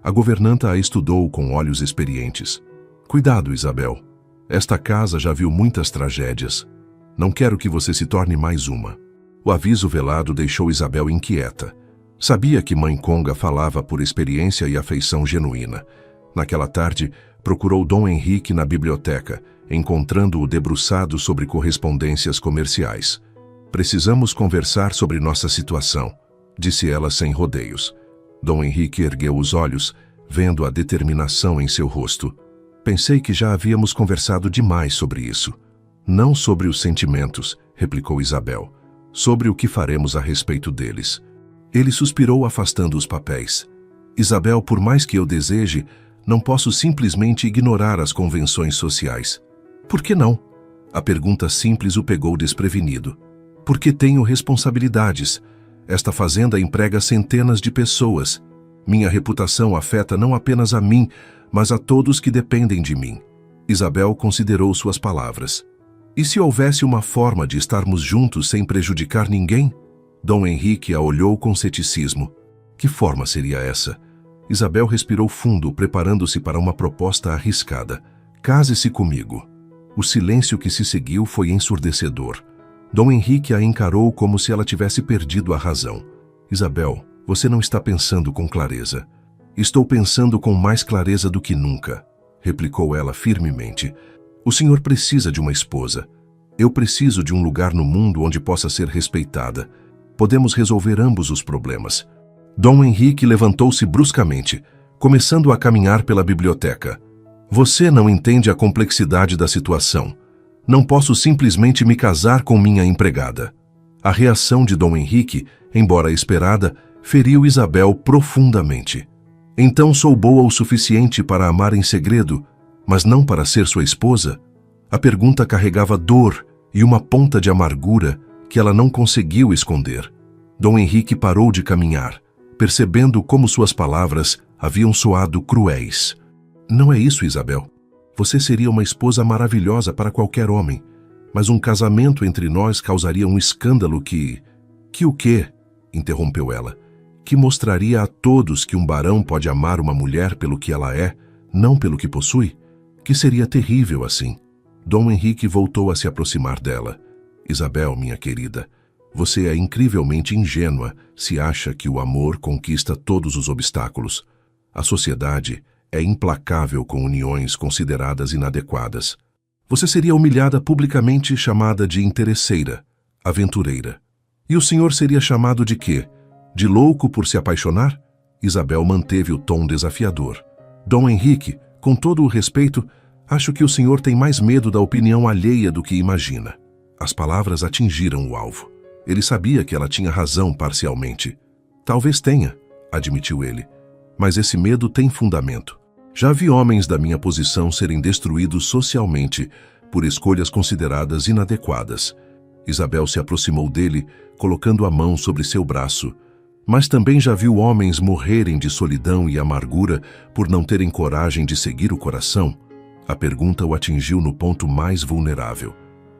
A governanta a estudou com olhos experientes. Cuidado, Isabel. Esta casa já viu muitas tragédias. Não quero que você se torne mais uma. O aviso velado deixou Isabel inquieta. Sabia que Mãe Conga falava por experiência e afeição genuína. Naquela tarde, procurou Dom Henrique na biblioteca, encontrando-o debruçado sobre correspondências comerciais. Precisamos conversar sobre nossa situação, disse ela sem rodeios. Dom Henrique ergueu os olhos, vendo a determinação em seu rosto. Pensei que já havíamos conversado demais sobre isso. Não sobre os sentimentos, replicou Isabel. Sobre o que faremos a respeito deles. Ele suspirou afastando os papéis. Isabel, por mais que eu deseje, não posso simplesmente ignorar as convenções sociais. Por que não? A pergunta simples o pegou desprevenido. Porque tenho responsabilidades. Esta fazenda emprega centenas de pessoas. Minha reputação afeta não apenas a mim, mas a todos que dependem de mim. Isabel considerou suas palavras. E se houvesse uma forma de estarmos juntos sem prejudicar ninguém? Dom Henrique a olhou com ceticismo. Que forma seria essa? Isabel respirou fundo, preparando-se para uma proposta arriscada. Case-se comigo. O silêncio que se seguiu foi ensurdecedor. Dom Henrique a encarou como se ela tivesse perdido a razão. Isabel, você não está pensando com clareza. Estou pensando com mais clareza do que nunca, replicou ela firmemente. O senhor precisa de uma esposa. Eu preciso de um lugar no mundo onde possa ser respeitada. Podemos resolver ambos os problemas. Dom Henrique levantou-se bruscamente, começando a caminhar pela biblioteca. Você não entende a complexidade da situação. Não posso simplesmente me casar com minha empregada. A reação de Dom Henrique, embora esperada, feriu Isabel profundamente. Então sou boa o suficiente para amar em segredo, mas não para ser sua esposa? A pergunta carregava dor e uma ponta de amargura que ela não conseguiu esconder. Dom Henrique parou de caminhar, percebendo como suas palavras haviam soado cruéis. Não é isso, Isabel. Você seria uma esposa maravilhosa para qualquer homem, mas um casamento entre nós causaria um escândalo que... Que o quê? Interrompeu ela. Que mostraria a todos que um barão pode amar uma mulher pelo que ela é, não pelo que possui? Que seria terrível assim. Dom Henrique voltou a se aproximar dela. Isabel, minha querida, você é incrivelmente ingênua se acha que o amor conquista todos os obstáculos. A sociedade é implacável com uniões consideradas inadequadas. Você seria humilhada publicamente, chamada de interesseira, aventureira. E o senhor seria chamado de quê? De louco por se apaixonar? Isabel manteve o tom desafiador. Dom Henrique, com todo o respeito, acho que o senhor tem mais medo da opinião alheia do que imagina. As palavras atingiram o alvo. Ele sabia que ela tinha razão parcialmente. Talvez tenha, admitiu ele. Mas esse medo tem fundamento. Já vi homens da minha posição serem destruídos socialmente por escolhas consideradas inadequadas. Isabel se aproximou dele, colocando a mão sobre seu braço. Mas também já viu homens morrerem de solidão e amargura por não terem coragem de seguir o coração? A pergunta o atingiu no ponto mais vulnerável.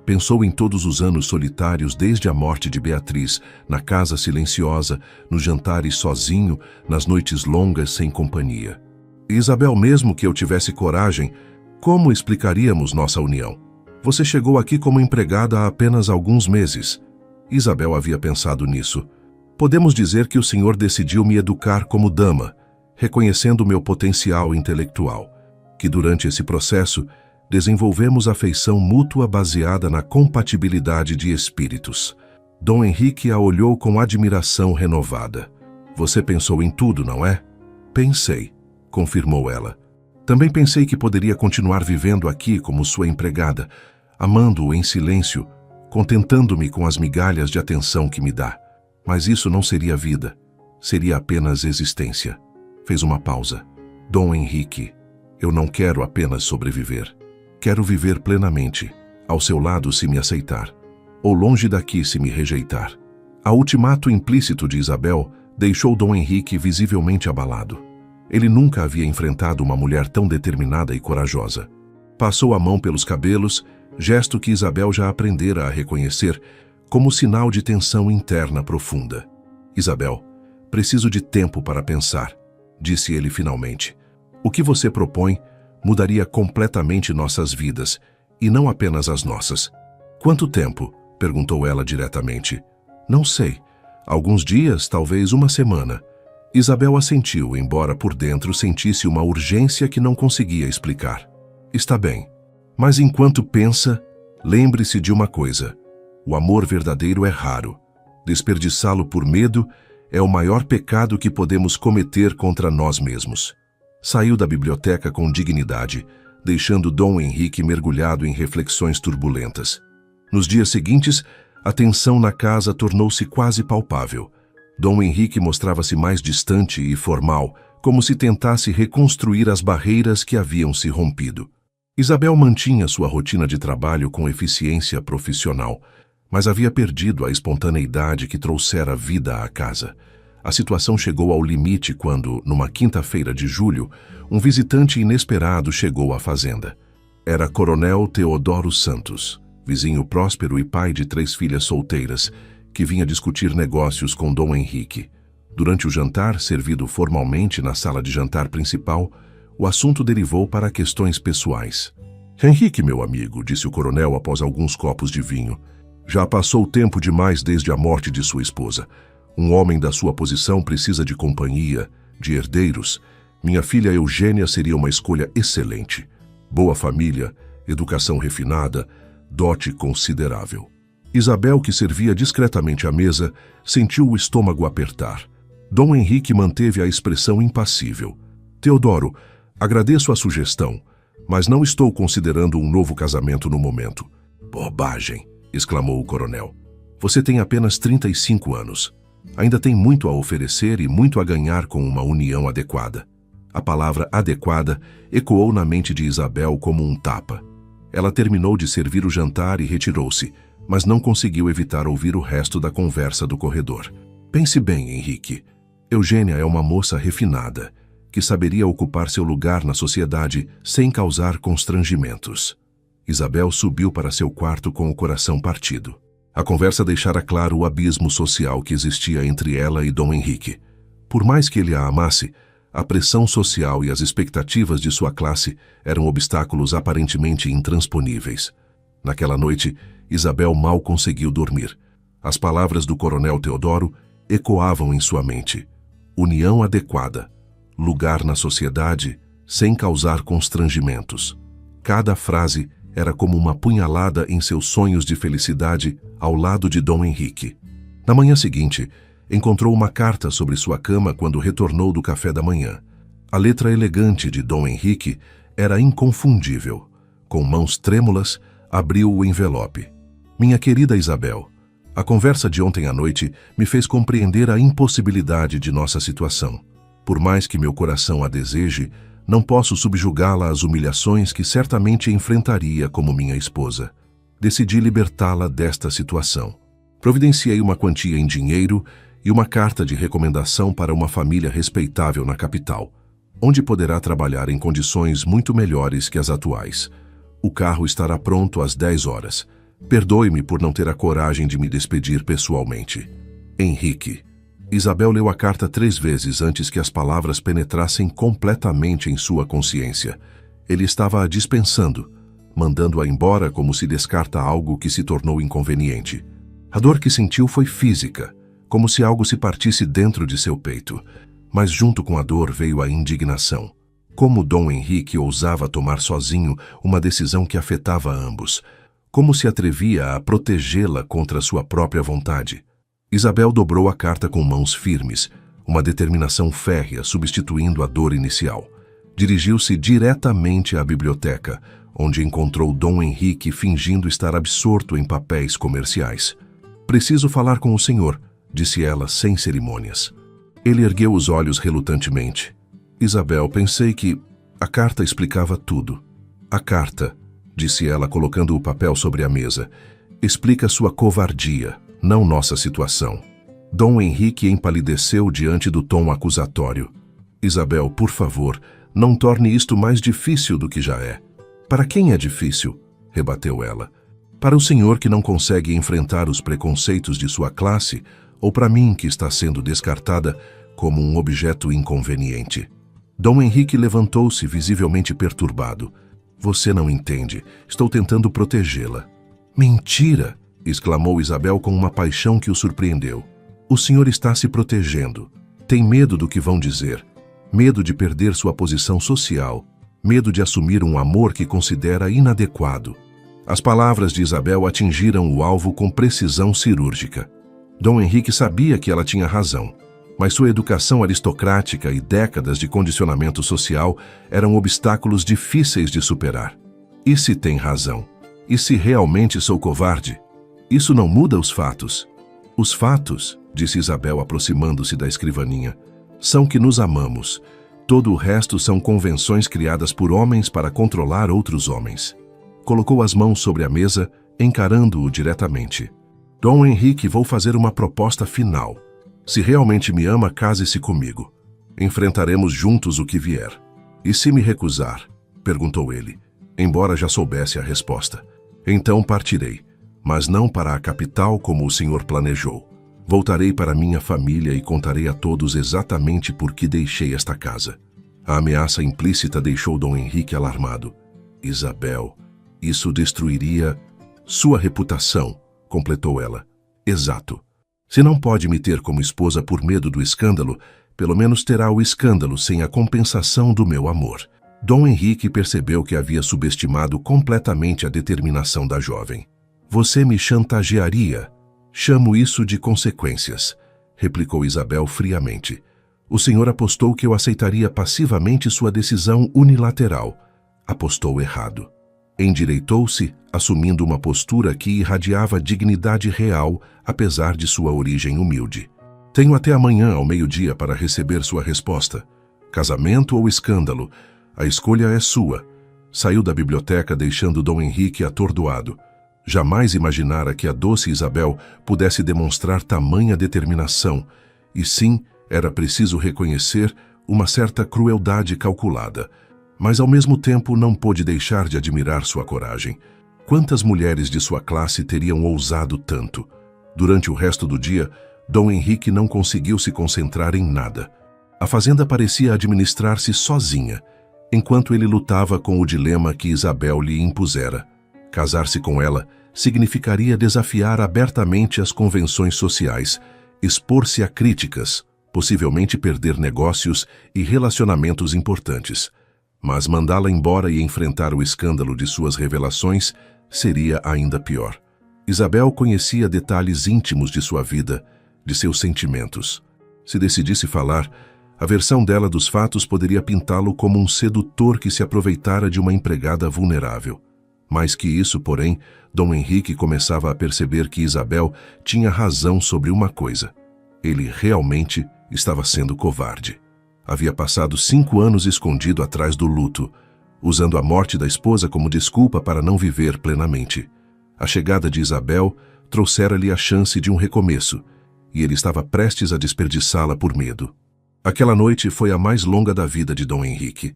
Pensou em todos os anos solitários desde a morte de Beatriz, na casa silenciosa, nos jantares sozinho, nas noites longas sem companhia. Isabel, mesmo que eu tivesse coragem, como explicaríamos nossa união? Você chegou aqui como empregada há apenas alguns meses. Isabel havia pensado nisso. Podemos dizer que o senhor decidiu me educar como dama, reconhecendo meu potencial intelectual, que durante esse processo desenvolvemos afeição mútua baseada na compatibilidade de espíritos. Dom Henrique a olhou com admiração renovada. Você pensou em tudo, não é? Pensei, confirmou ela. Também pensei que poderia continuar vivendo aqui como sua empregada, amando-o em silêncio, contentando-me com as migalhas de atenção que me dá. Mas isso não seria vida, seria apenas existência. Fez uma pausa. Dom Henrique, eu não quero apenas sobreviver. Quero viver plenamente, ao seu lado se me aceitar, ou longe daqui se me rejeitar. A ultimato implícito de Isabel deixou Dom Henrique visivelmente abalado. Ele nunca havia enfrentado uma mulher tão determinada e corajosa. Passou a mão pelos cabelos, gesto que Isabel já aprendera a reconhecer como sinal de tensão interna profunda. Isabel, preciso de tempo para pensar, disse ele finalmente. O que você propõe mudaria completamente nossas vidas, e não apenas as nossas. Quanto tempo? Perguntou ela diretamente. Não sei. Alguns dias, talvez uma semana. Isabel assentiu, embora por dentro sentisse uma urgência que não conseguia explicar. Está bem. Mas enquanto pensa, lembre-se de uma coisa. O amor verdadeiro é raro. Desperdiçá-lo por medo é o maior pecado que podemos cometer contra nós mesmos. Saiu da biblioteca com dignidade, deixando Dom Henrique mergulhado em reflexões turbulentas. Nos dias seguintes, a tensão na casa tornou-se quase palpável. Dom Henrique mostrava-se mais distante e formal, como se tentasse reconstruir as barreiras que haviam se rompido. Isabel mantinha sua rotina de trabalho com eficiência profissional, mas havia perdido a espontaneidade que trouxera vida à casa. A situação chegou ao limite quando, numa quinta-feira de julho, um visitante inesperado chegou à fazenda. Era Coronel Teodoro Santos, vizinho próspero e pai de 3 filhas solteiras, que vinha discutir negócios com Dom Henrique. Durante o jantar, servido formalmente na sala de jantar principal, o assunto derivou para questões pessoais. Henrique, meu amigo, disse o coronel após alguns copos de vinho, já passou tempo demais desde a morte de sua esposa. Um homem da sua posição precisa de companhia, de herdeiros. Minha filha Eugênia seria uma escolha excelente. Boa família, educação refinada, dote considerável. Isabel, que servia discretamente à mesa, sentiu o estômago apertar. Dom Henrique manteve a expressão impassível. Teodoro, agradeço a sugestão, mas não estou considerando um novo casamento no momento. Bobagem, exclamou o coronel. Você tem apenas 35 anos. Ainda tem muito a oferecer e muito a ganhar com uma união adequada. A palavra adequada ecoou na mente de Isabel como um tapa. Ela terminou de servir o jantar e retirou-se, mas não conseguiu evitar ouvir o resto da conversa do corredor. Pense bem, Henrique. Eugênia é uma moça refinada, que saberia ocupar seu lugar na sociedade sem causar constrangimentos. Isabel subiu para seu quarto com o coração partido. A conversa deixara claro o abismo social que existia entre ela e Dom Henrique. Por mais que ele a amasse, a pressão social e as expectativas de sua classe eram obstáculos aparentemente intransponíveis. Naquela noite, Isabel mal conseguiu dormir. As palavras do coronel Teodoro ecoavam em sua mente. União adequada. Lugar na sociedade sem causar constrangimentos. Cada frase era como uma punhalada em seus sonhos de felicidade ao lado de Dom Henrique. Na manhã seguinte, encontrou uma carta sobre sua cama quando retornou do café da manhã. A letra elegante de Dom Henrique era inconfundível. Com mãos trêmulas, abriu o envelope. Minha querida Isabel, a conversa de ontem à noite me fez compreender a impossibilidade de nossa situação. Por mais que meu coração a deseje, não posso subjugá-la às humilhações que certamente enfrentaria como minha esposa. Decidi libertá-la desta situação. Providenciei uma quantia em dinheiro e uma carta de recomendação para uma família respeitável na capital, onde poderá trabalhar em condições muito melhores que as atuais. O carro estará pronto às 10 horas. Perdoe-me por não ter a coragem de me despedir pessoalmente. Henrique. Isabel leu a carta 3 vezes antes que as palavras penetrassem completamente em sua consciência. Ele estava a dispensando, mandando-a embora como se descarta algo que se tornou inconveniente. A dor que sentiu foi física, como se algo se partisse dentro de seu peito. Mas junto com a dor veio a indignação. Como Dom Henrique ousava tomar sozinho uma decisão que afetava ambos? Como se atrevia a protegê-la contra sua própria vontade? Isabel dobrou a carta com mãos firmes, uma determinação férrea substituindo a dor inicial. Dirigiu-se diretamente à biblioteca, onde encontrou Dom Henrique fingindo estar absorto em papéis comerciais. Preciso falar com o senhor, disse ela sem cerimônias. Ele ergueu os olhos relutantemente. Isabel, pensei que... A carta explicava tudo. A carta, disse ela colocando o papel sobre a mesa, explica sua covardia, não nossa situação. Dom Henrique empalideceu diante do tom acusatório. Isabel, por favor, não torne isto mais difícil do que já é. Para quem é difícil? Rebateu ela. Para o senhor que não consegue enfrentar os preconceitos de sua classe, ou para mim que está sendo descartada como um objeto inconveniente? Dom Henrique levantou-se visivelmente perturbado. Você não entende. Estou tentando protegê-la. Mentira! Exclamou Isabel com uma paixão que o surpreendeu. O senhor está se protegendo. Tem medo do que vão dizer. Medo de perder sua posição social. Medo de assumir um amor que considera inadequado. As palavras de Isabel atingiram o alvo com precisão cirúrgica. Dom Henrique sabia que ela tinha razão, mas sua educação aristocrática e décadas de condicionamento social eram obstáculos difíceis de superar. E se tem razão? E se realmente sou covarde? Isso não muda os fatos. Os fatos, disse Isabel aproximando-se da escrivaninha, são que nos amamos. Todo o resto são convenções criadas por homens para controlar outros homens. Colocou as mãos sobre a mesa, encarando-o diretamente. Dom Henrique, vou fazer uma proposta final. Se realmente me ama, case-se comigo. Enfrentaremos juntos o que vier. E se me recusar? Perguntou ele, embora já soubesse a resposta. Então partirei. Mas não para a capital como o senhor planejou. Voltarei para minha família e contarei a todos exatamente por que deixei esta casa. A ameaça implícita deixou Dom Henrique alarmado. Isabel, isso destruiria sua reputação, completou ela. Exato. Se não pode me ter como esposa por medo do escândalo, pelo menos terá o escândalo sem a compensação do meu amor. Dom Henrique percebeu que havia subestimado completamente a determinação da jovem. Você me chantagearia? Chamo isso de consequências, replicou Isabel friamente. O senhor apostou que eu aceitaria passivamente sua decisão unilateral. Apostou errado. Endireitou-se, assumindo uma postura que irradiava dignidade real, apesar de sua origem humilde. Tenho até amanhã ao meio-dia para receber sua resposta. Casamento ou escândalo? A escolha é sua. Saiu da biblioteca deixando Dom Henrique atordoado. Jamais imaginara que a doce Isabel pudesse demonstrar tamanha determinação, e sim, era preciso reconhecer uma certa crueldade calculada. Mas ao mesmo tempo não pôde deixar de admirar sua coragem. Quantas mulheres de sua classe teriam ousado tanto? Durante o resto do dia, Dom Henrique não conseguiu se concentrar em nada. A fazenda parecia administrar-se sozinha, enquanto ele lutava com o dilema que Isabel lhe impusera. Casar-se com ela significaria desafiar abertamente as convenções sociais, expor-se a críticas, possivelmente perder negócios e relacionamentos importantes. Mas mandá-la embora e enfrentar o escândalo de suas revelações seria ainda pior. Isabel conhecia detalhes íntimos de sua vida, de seus sentimentos. Se decidisse falar, a versão dela dos fatos poderia pintá-lo como um sedutor que se aproveitara de uma empregada vulnerável. Mais que isso, porém, Dom Henrique começava a perceber que Isabel tinha razão sobre uma coisa. Ele realmente estava sendo covarde. Havia passado 5 anos escondido atrás do luto, usando a morte da esposa como desculpa para não viver plenamente. A chegada de Isabel trouxera-lhe a chance de um recomeço, e ele estava prestes a desperdiçá-la por medo. Aquela noite foi a mais longa da vida de Dom Henrique.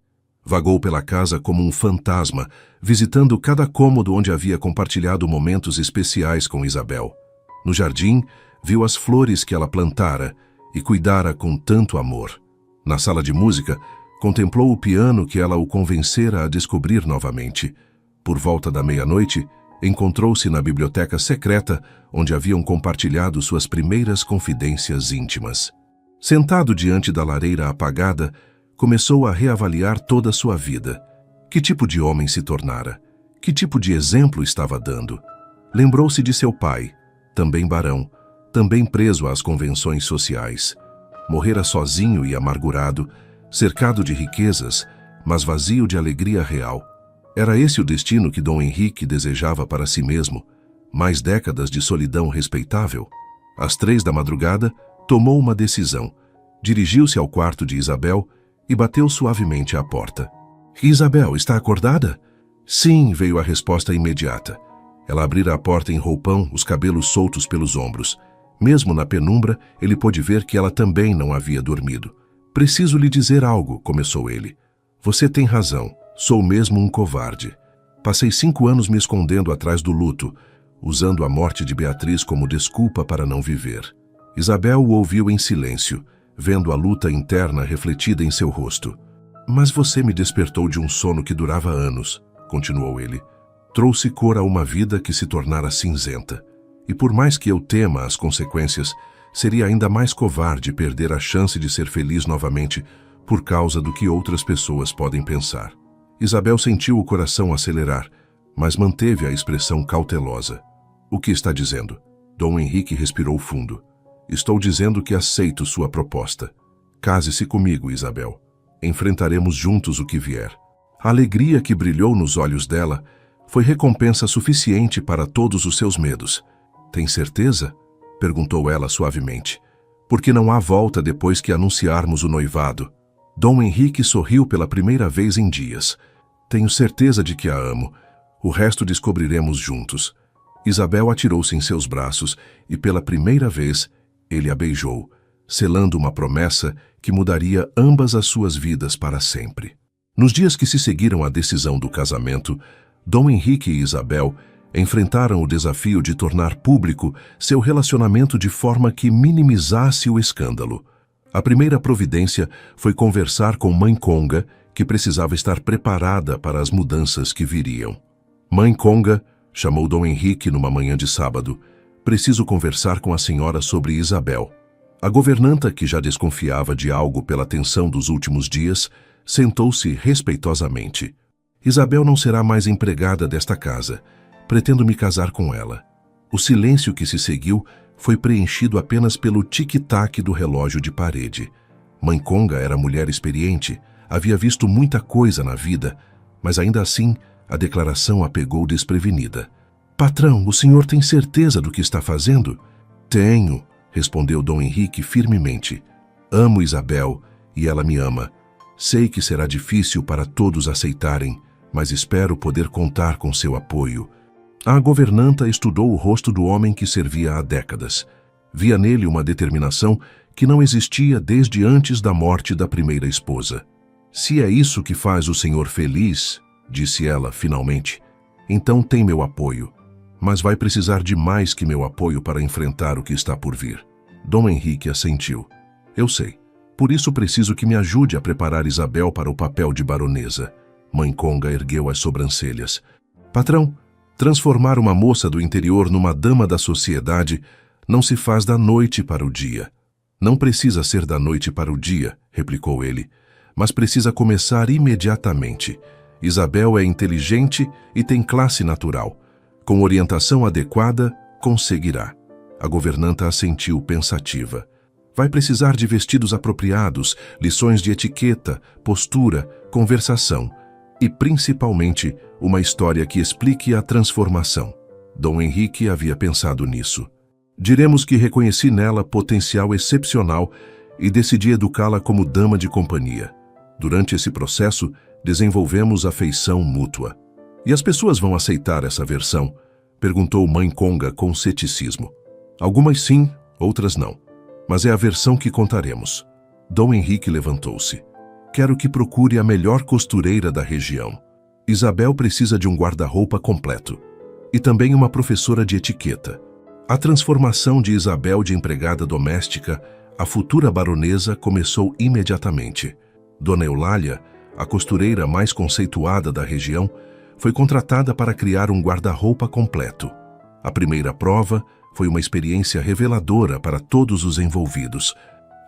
Vagou pela casa como um fantasma, visitando cada cômodo onde havia compartilhado momentos especiais com Isabel. No jardim, viu as flores que ela plantara e cuidara com tanto amor. Na sala de música, contemplou o piano que ela o convencera a descobrir novamente. Por volta da meia-noite, encontrou-se na biblioteca secreta, onde haviam compartilhado suas primeiras confidências íntimas. Sentado diante da lareira apagada, começou a reavaliar toda a sua vida. Que tipo de homem se tornara? Que tipo de exemplo estava dando? Lembrou-se de seu pai, também barão, também preso às convenções sociais. Morrera sozinho e amargurado, cercado de riquezas, mas vazio de alegria real. Era esse o destino que Dom Henrique desejava para si mesmo? Mais décadas de solidão respeitável? Às 3 da madrugada, tomou uma decisão. Dirigiu-se ao quarto de Isabel e bateu suavemente à porta. Isabel, está acordada? Sim, veio a resposta imediata. Ela abrira a porta em roupão, os cabelos soltos pelos ombros. Mesmo na penumbra, ele pôde ver que ela também não havia dormido. Preciso lhe dizer algo, começou ele. Você tem razão, sou mesmo um covarde. Passei 5 anos me escondendo atrás do luto, usando a morte de Beatriz como desculpa para não viver. Isabel o ouviu em silêncio, vendo a luta interna refletida em seu rosto. Mas você me despertou de um sono que durava anos, continuou ele. Trouxe cor a uma vida que se tornara cinzenta. E por mais que eu tema as consequências, seria ainda mais covarde perder a chance de ser feliz novamente por causa do que outras pessoas podem pensar. Isabel sentiu o coração acelerar, mas manteve a expressão cautelosa. O que está dizendo? Dom Henrique respirou fundo. Estou dizendo que aceito sua proposta. Case-se comigo, Isabel. Enfrentaremos juntos o que vier. A alegria que brilhou nos olhos dela foi recompensa suficiente para todos os seus medos. Tem certeza? Perguntou ela suavemente. Porque não há volta depois que anunciarmos o noivado. Dom Henrique sorriu pela primeira vez em dias. Tenho certeza de que a amo. O resto descobriremos juntos. Isabel atirou-se em seus braços e pela primeira vez ele a beijou, selando uma promessa que mudaria ambas as suas vidas para sempre. Nos dias que se seguiram à decisão do casamento, Dom Henrique e Isabel Enfrentaram o desafio de tornar público seu relacionamento de forma que minimizasse o escândalo. A primeira providência foi conversar com Mãe Conga, que precisava estar preparada para as mudanças que viriam. Mãe Conga, chamou Dom Henrique numa manhã de sábado, preciso conversar com a senhora sobre Isabel. A governanta, que já desconfiava de algo pela tensão dos últimos dias, sentou-se respeitosamente. Isabel não será mais empregada desta casa. Pretendo me casar com ela. O silêncio que se seguiu foi preenchido apenas pelo tic-tac do relógio de parede. Mãe Conga era mulher experiente, havia visto muita coisa na vida, mas ainda assim a declaração a pegou desprevenida. Patrão, o senhor tem certeza do que está fazendo? Tenho, respondeu Dom Henrique firmemente. Amo Isabel e ela me ama. Sei que será difícil para todos aceitarem, mas espero poder contar com seu apoio. A governanta estudou o rosto do homem que servia há décadas. Via nele uma determinação que não existia desde antes da morte da primeira esposa. Se é isso que faz o senhor feliz, disse ela finalmente, então tem meu apoio. Mas vai precisar de mais que meu apoio para enfrentar o que está por vir. Dom Henrique assentiu. Eu sei. Por isso preciso que me ajude a preparar Isabel para o papel de baronesa. Mãe Conga ergueu as sobrancelhas. Patrão, transformar uma moça do interior numa dama da sociedade não se faz da noite para o dia. Não precisa ser da noite para o dia, replicou ele, mas precisa começar imediatamente. Isabel é inteligente e tem classe natural. Com orientação adequada, conseguirá. A governanta assentiu pensativa. Vai precisar de vestidos apropriados, lições de etiqueta, postura, conversação e, principalmente, uma história que explique a transformação. Dom Henrique havia pensado nisso. Diremos que reconheci nela potencial excepcional e decidi educá-la como dama de companhia. Durante esse processo, desenvolvemos afeição mútua. E as pessoas vão aceitar essa versão? Perguntou Mãe Conga com ceticismo. Algumas sim, outras não. Mas é a versão que contaremos. Dom Henrique levantou-se. Quero que procure a melhor costureira da região. Isabel precisa de um guarda-roupa completo. E também uma professora de etiqueta. A transformação de Isabel de empregada doméstica à futura baronesa começou imediatamente. Dona Eulália, a costureira mais conceituada da região, foi contratada para criar um guarda-roupa completo. A primeira prova foi uma experiência reveladora para todos os envolvidos.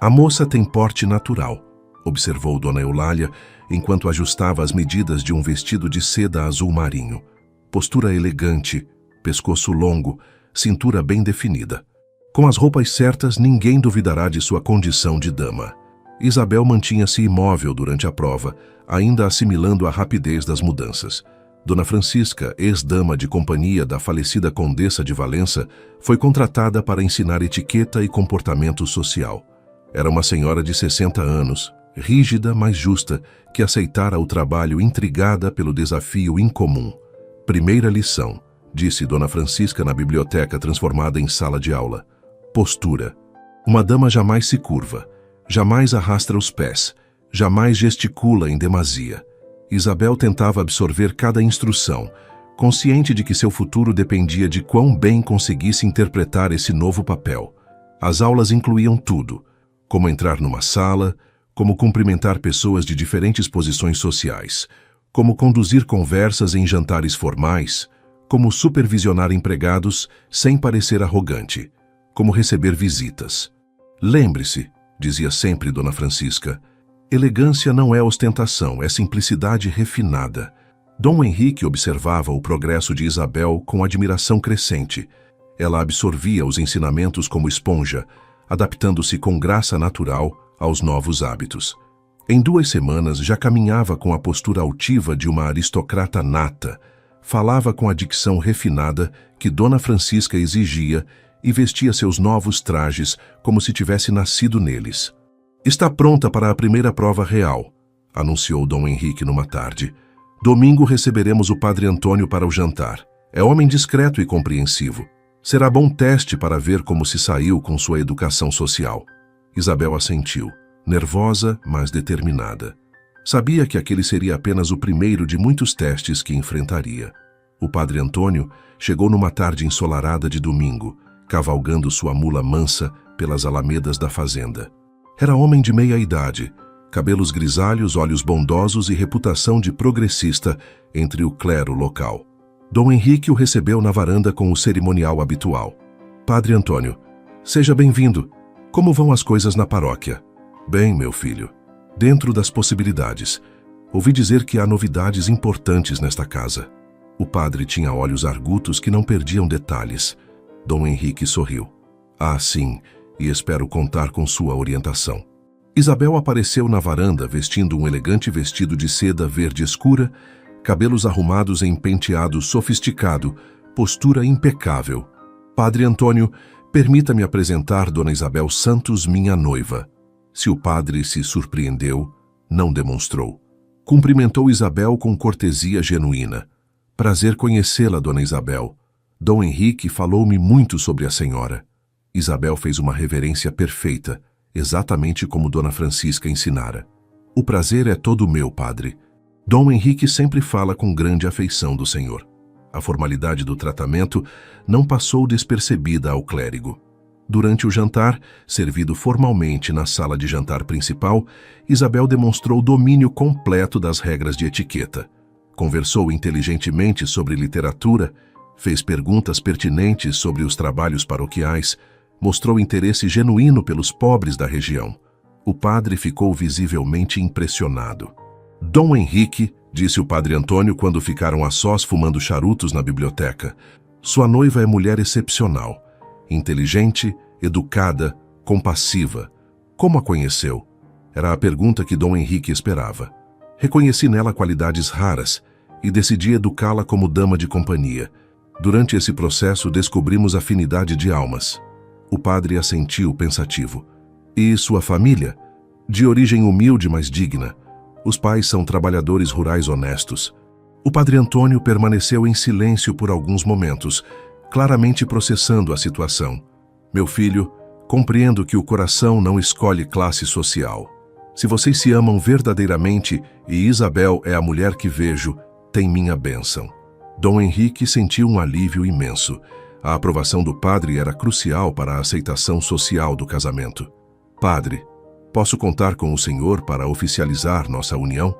A moça tem porte natural, observou Dona Eulália, enquanto ajustava as medidas de um vestido de seda azul marinho. Postura elegante, pescoço longo, cintura bem definida. Com as roupas certas, ninguém duvidará de sua condição de dama. Isabel mantinha-se imóvel durante a prova, ainda assimilando a rapidez das mudanças. Dona Francisca, ex-dama de companhia da falecida Condessa de Valença, foi contratada para ensinar etiqueta e comportamento social. Era uma senhora de 60 anos, rígida, mas justa, que aceitara o trabalho intrigada pelo desafio incomum. Primeira lição, disse Dona Francisca na biblioteca transformada em sala de aula. Postura. Uma dama jamais se curva, jamais arrasta os pés, jamais gesticula em demasia. Isabel tentava absorver cada instrução, consciente de que seu futuro dependia de quão bem conseguisse interpretar esse novo papel. As aulas incluíam tudo, como entrar numa sala, como cumprimentar pessoas de diferentes posições sociais, como conduzir conversas em jantares formais, como supervisionar empregados sem parecer arrogante, como receber visitas. Lembre-se, dizia sempre Dona Francisca, elegância não é ostentação, é simplicidade refinada. Dom Henrique observava o progresso de Isabel com admiração crescente. Ela absorvia os ensinamentos como esponja, adaptando-se com graça natural aos novos hábitos. Em 2 semanas já caminhava com a postura altiva de uma aristocrata nata, falava com a dicção refinada que Dona Francisca exigia e vestia seus novos trajes como se tivesse nascido neles. Está pronta para a primeira prova real, anunciou Dom Henrique numa tarde. Domingo receberemos o padre Antônio para o jantar. É homem discreto e compreensivo. Será bom teste para ver como se saiu com sua educação social. Isabel assentiu, nervosa, mas determinada. Sabia que aquele seria apenas o primeiro de muitos testes que enfrentaria. O padre Antônio chegou numa tarde ensolarada de domingo, cavalgando sua mula mansa pelas alamedas da fazenda. Era homem de meia idade, cabelos grisalhos, olhos bondosos e reputação de progressista entre o clero local. Dom Henrique o recebeu na varanda com o cerimonial habitual. Padre Antônio, seja bem-vindo. Como vão as coisas na paróquia? Bem, meu filho, dentro das possibilidades. Ouvi dizer que há novidades importantes nesta casa. O padre tinha olhos argutos que não perdiam detalhes. Dom Henrique sorriu. Ah, sim, e espero contar com sua orientação. Isabel apareceu na varanda vestindo um elegante vestido de seda verde escura, cabelos arrumados em penteado sofisticado, postura impecável. Padre Antônio, permita-me apresentar Dona Isabel Santos, minha noiva. Se o padre se surpreendeu, não demonstrou. Cumprimentou Isabel com cortesia genuína. Prazer conhecê-la, Dona Isabel. Dom Henrique falou-me muito sobre a senhora. Isabel fez uma reverência perfeita, exatamente como Dona Francisca ensinara. O prazer é todo meu, padre. Dom Henrique sempre fala com grande afeição do senhor. A formalidade do tratamento não passou despercebida ao clérigo. Durante o jantar, servido formalmente na sala de jantar principal, Isabel demonstrou domínio completo das regras de etiqueta. Conversou inteligentemente sobre literatura, fez perguntas pertinentes sobre os trabalhos paroquiais, mostrou interesse genuíno pelos pobres da região. O padre ficou visivelmente impressionado. Dom Henrique, disse o padre Antônio quando ficaram a sós fumando charutos na biblioteca, sua noiva é mulher excepcional, inteligente, educada, compassiva. Como a conheceu? Era a pergunta que Dom Henrique esperava. Reconheci nela qualidades raras e decidi educá-la como dama de companhia. Durante esse processo descobrimos afinidade de almas. O padre assentiu pensativo. E sua família? De origem humilde, mas digna. Os pais são trabalhadores rurais honestos. O padre Antônio permaneceu em silêncio por alguns momentos, claramente processando a situação. Meu filho, compreendo que o coração não escolhe classe social. Se vocês se amam verdadeiramente e Isabel é a mulher que vejo, tem minha bênção. Dom Henrique sentiu um alívio imenso. A aprovação do padre era crucial para a aceitação social do casamento. Padre, posso contar com o senhor para oficializar nossa união?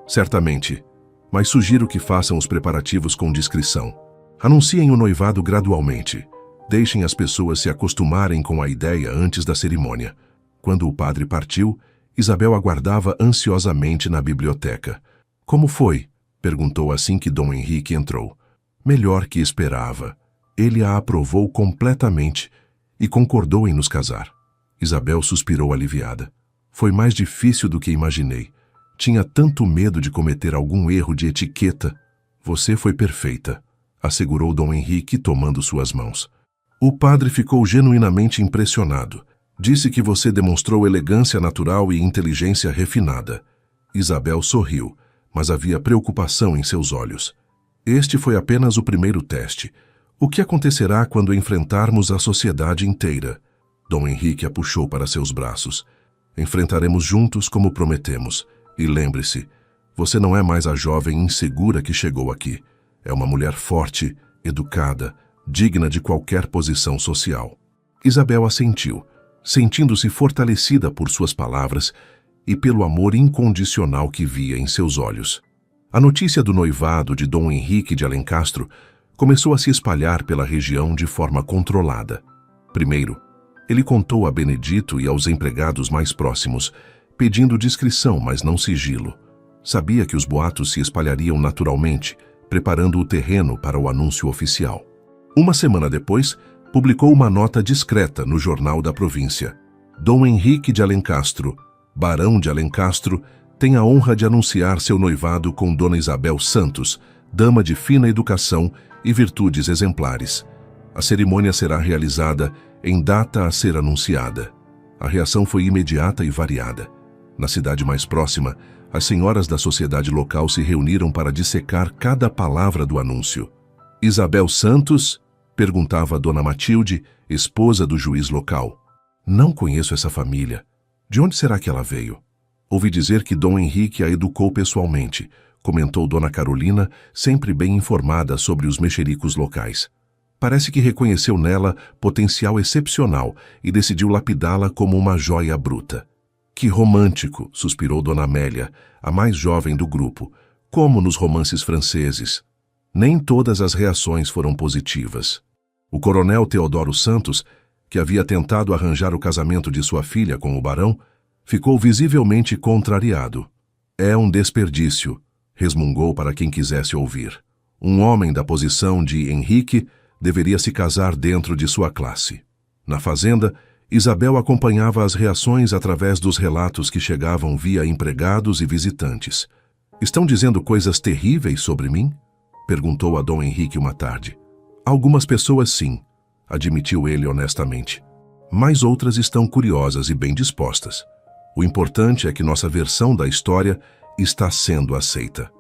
Certamente, mas sugiro que façam os preparativos com discrição. Anunciem o noivado gradualmente. Deixem as pessoas se acostumarem com a ideia antes da cerimônia. Quando o padre partiu, Isabel aguardava ansiosamente na biblioteca. Como foi? Perguntou assim que Dom Henrique entrou. Melhor que esperava. Ele a aprovou completamente e concordou em nos casar. Isabel suspirou aliviada. Foi mais difícil do que imaginei. Tinha tanto medo de cometer algum erro de etiqueta. Você foi perfeita, assegurou Dom Henrique tomando suas mãos. O padre ficou genuinamente impressionado. Disse que você demonstrou elegância natural e inteligência refinada. Isabel sorriu, mas havia preocupação em seus olhos. Este foi apenas o primeiro teste. O que acontecerá quando enfrentarmos a sociedade inteira? Dom Henrique a puxou para seus braços. Enfrentaremos juntos como prometemos. E lembre-se, você não é mais a jovem insegura que chegou aqui. É uma mulher forte, educada, digna de qualquer posição social. Isabel assentiu, sentindo-se fortalecida por suas palavras e pelo amor incondicional que via em seus olhos. A notícia do noivado de Dom Henrique de Alencastro começou a se espalhar pela região de forma controlada. Primeiro, ele contou a Benedito e aos empregados mais próximos, pedindo discrição, mas não sigilo. Sabia que os boatos se espalhariam naturalmente, preparando o terreno para o anúncio oficial. Uma semana depois, publicou uma nota discreta no Jornal da Província. Dom Henrique de Alencastro, barão de Alencastro, tem a honra de anunciar seu noivado com Dona Isabel Santos, dama de fina educação e virtudes exemplares. A cerimônia será realizada em data a ser anunciada. A reação foi imediata e variada. Na cidade mais próxima, as senhoras da sociedade local se reuniram para dissecar cada palavra do anúncio. Isabel Santos? Perguntava Dona Matilde, esposa do juiz local. Não conheço essa família. De onde será que ela veio? Ouvi dizer que Dom Henrique a educou pessoalmente, comentou Dona Carolina, sempre bem informada sobre os mexericos locais. Parece que reconheceu nela potencial excepcional e decidiu lapidá-la como uma joia bruta. Que romântico, suspirou Dona Amélia, a mais jovem do grupo, como nos romances franceses. Nem todas as reações foram positivas. O coronel Teodoro Santos, que havia tentado arranjar o casamento de sua filha com o barão, ficou visivelmente contrariado. É um desperdício, resmungou para quem quisesse ouvir. Um homem da posição de Henrique deveria se casar dentro de sua classe. Na fazenda, Isabel acompanhava as reações através dos relatos que chegavam via empregados e visitantes. «Estão dizendo coisas terríveis sobre mim?» perguntou a Dom Henrique uma tarde. «Algumas pessoas sim», admitiu ele honestamente. «Mas outras estão curiosas e bem dispostas. O importante é que nossa versão da história está sendo aceita».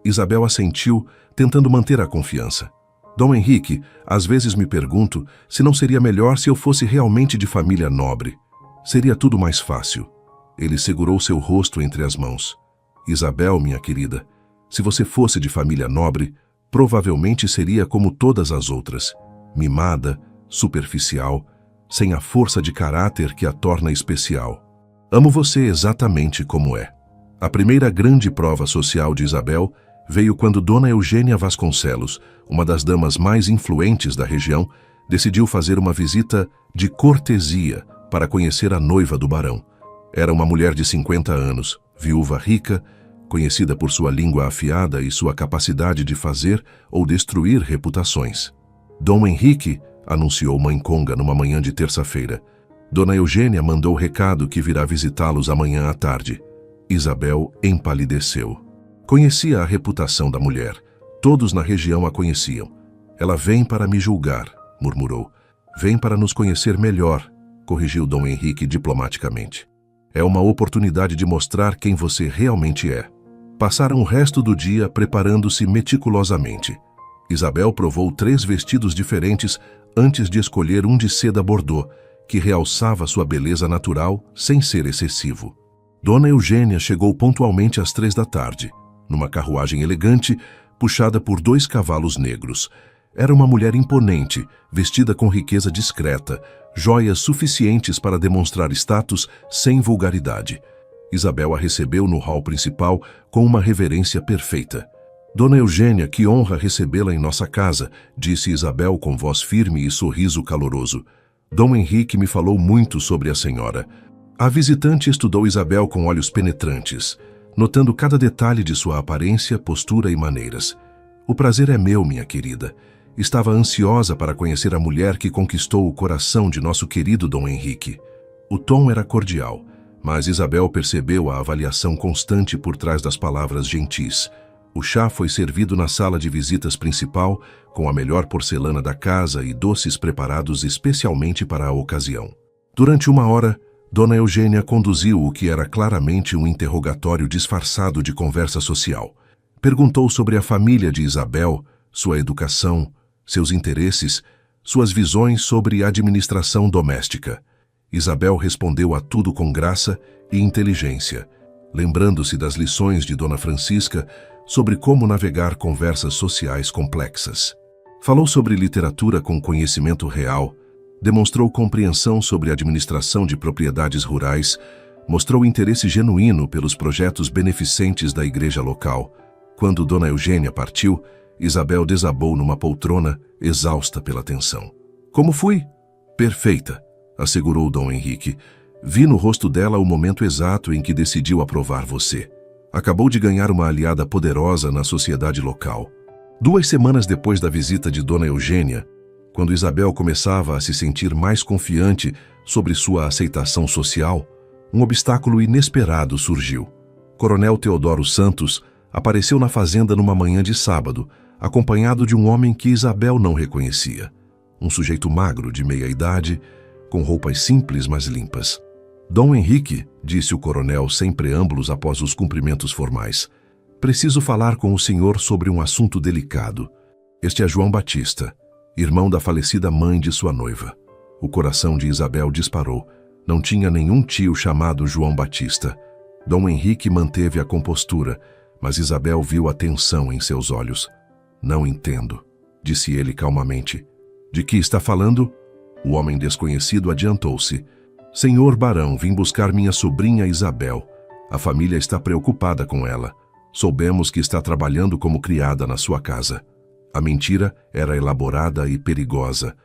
Isabel assentiu, tentando manter a confiança. «Dom Henrique, às vezes me pergunto se não seria melhor se eu fosse realmente de família nobre. Seria tudo mais fácil». Ele segurou seu rosto entre as mãos. «Isabel, minha querida, se você fosse de família nobre, provavelmente seria como todas as outras, mimada, superficial, sem a força de caráter que a torna especial. Amo você exatamente como é». A primeira grande prova social de Isabel veio quando Dona Eugênia Vasconcelos, uma das damas mais influentes da região, decidiu fazer uma visita de cortesia para conhecer a noiva do barão. Era uma mulher de 50 anos, viúva rica, conhecida por sua língua afiada e sua capacidade de fazer ou destruir reputações. «Dom Henrique», anunciou Mãe Conga numa manhã de terça-feira. «Dona Eugênia mandou recado que virá visitá-los amanhã à tarde». Isabel empalideceu. Conhecia a reputação da mulher. Todos na região a conheciam. «Ela vem para me julgar», murmurou. «Vem para nos conhecer melhor», corrigiu Dom Henrique diplomaticamente. «É uma oportunidade de mostrar quem você realmente é». Passaram o resto do dia preparando-se meticulosamente. Isabel provou 3 vestidos diferentes antes de escolher um de seda bordô, que realçava sua beleza natural sem ser excessivo. Dona Eugênia chegou pontualmente às 3 da tarde, numa carruagem elegante, puxada por 2 cavalos negros. Era uma mulher imponente, vestida com riqueza discreta, joias suficientes para demonstrar status sem vulgaridade. Isabel a recebeu no hall principal com uma reverência perfeita. «Dona Eugênia, que honra recebê-la em nossa casa», disse Isabel com voz firme e sorriso caloroso. «Dom Henrique me falou muito sobre a senhora». A visitante estudou Isabel com olhos penetrantes, notando cada detalhe de sua aparência, postura e maneiras. «O prazer é meu, minha querida. Estava ansiosa para conhecer a mulher que conquistou o coração de nosso querido Dom Henrique». O tom era cordial, mas Isabel percebeu a avaliação constante por trás das palavras gentis. O chá foi servido na sala de visitas principal, com a melhor porcelana da casa e doces preparados especialmente para a ocasião. Durante 1 hora, Dona Eugênia conduziu o que era claramente um interrogatório disfarçado de conversa social. Perguntou sobre a família de Isabel, sua educação, seus interesses, suas visões sobre administração doméstica. Isabel respondeu a tudo com graça e inteligência, lembrando-se das lições de Dona Francisca sobre como navegar conversas sociais complexas. Falou sobre literatura com conhecimento real, demonstrou compreensão sobre a administração de propriedades rurais, mostrou interesse genuíno pelos projetos beneficentes da igreja local. Quando Dona Eugênia partiu, Isabel desabou numa poltrona, exausta pela tensão. «Como fui?» «Perfeita», assegurou Dom Henrique. «Vi no rosto dela o momento exato em que decidiu aprovar você. Acabou de ganhar uma aliada poderosa na sociedade local». 2 semanas depois da visita de Dona Eugênia, quando Isabel começava a se sentir mais confiante sobre sua aceitação social, um obstáculo inesperado surgiu. Coronel Teodoro Santos apareceu na fazenda numa manhã de sábado, acompanhado de um homem que Isabel não reconhecia. Um sujeito magro, de meia-idade, com roupas simples, mas limpas. «Dom Henrique», disse o coronel sem preâmbulos após os cumprimentos formais, «preciso falar com o senhor sobre um assunto delicado. Este é João Batista, irmão da falecida mãe de sua noiva». O coração de Isabel disparou. Não tinha nenhum tio chamado João Batista. Dom Henrique manteve a compostura, Mas Isabel viu a tensão em seus olhos. Não entendo, disse ele calmamente. De que está falando? O homem desconhecido adiantou-se. Senhor barão, vim buscar minha sobrinha Isabel. A família está preocupada com ela. Soubemos que está trabalhando como criada na sua casa. A mentira era elaborada e perigosa.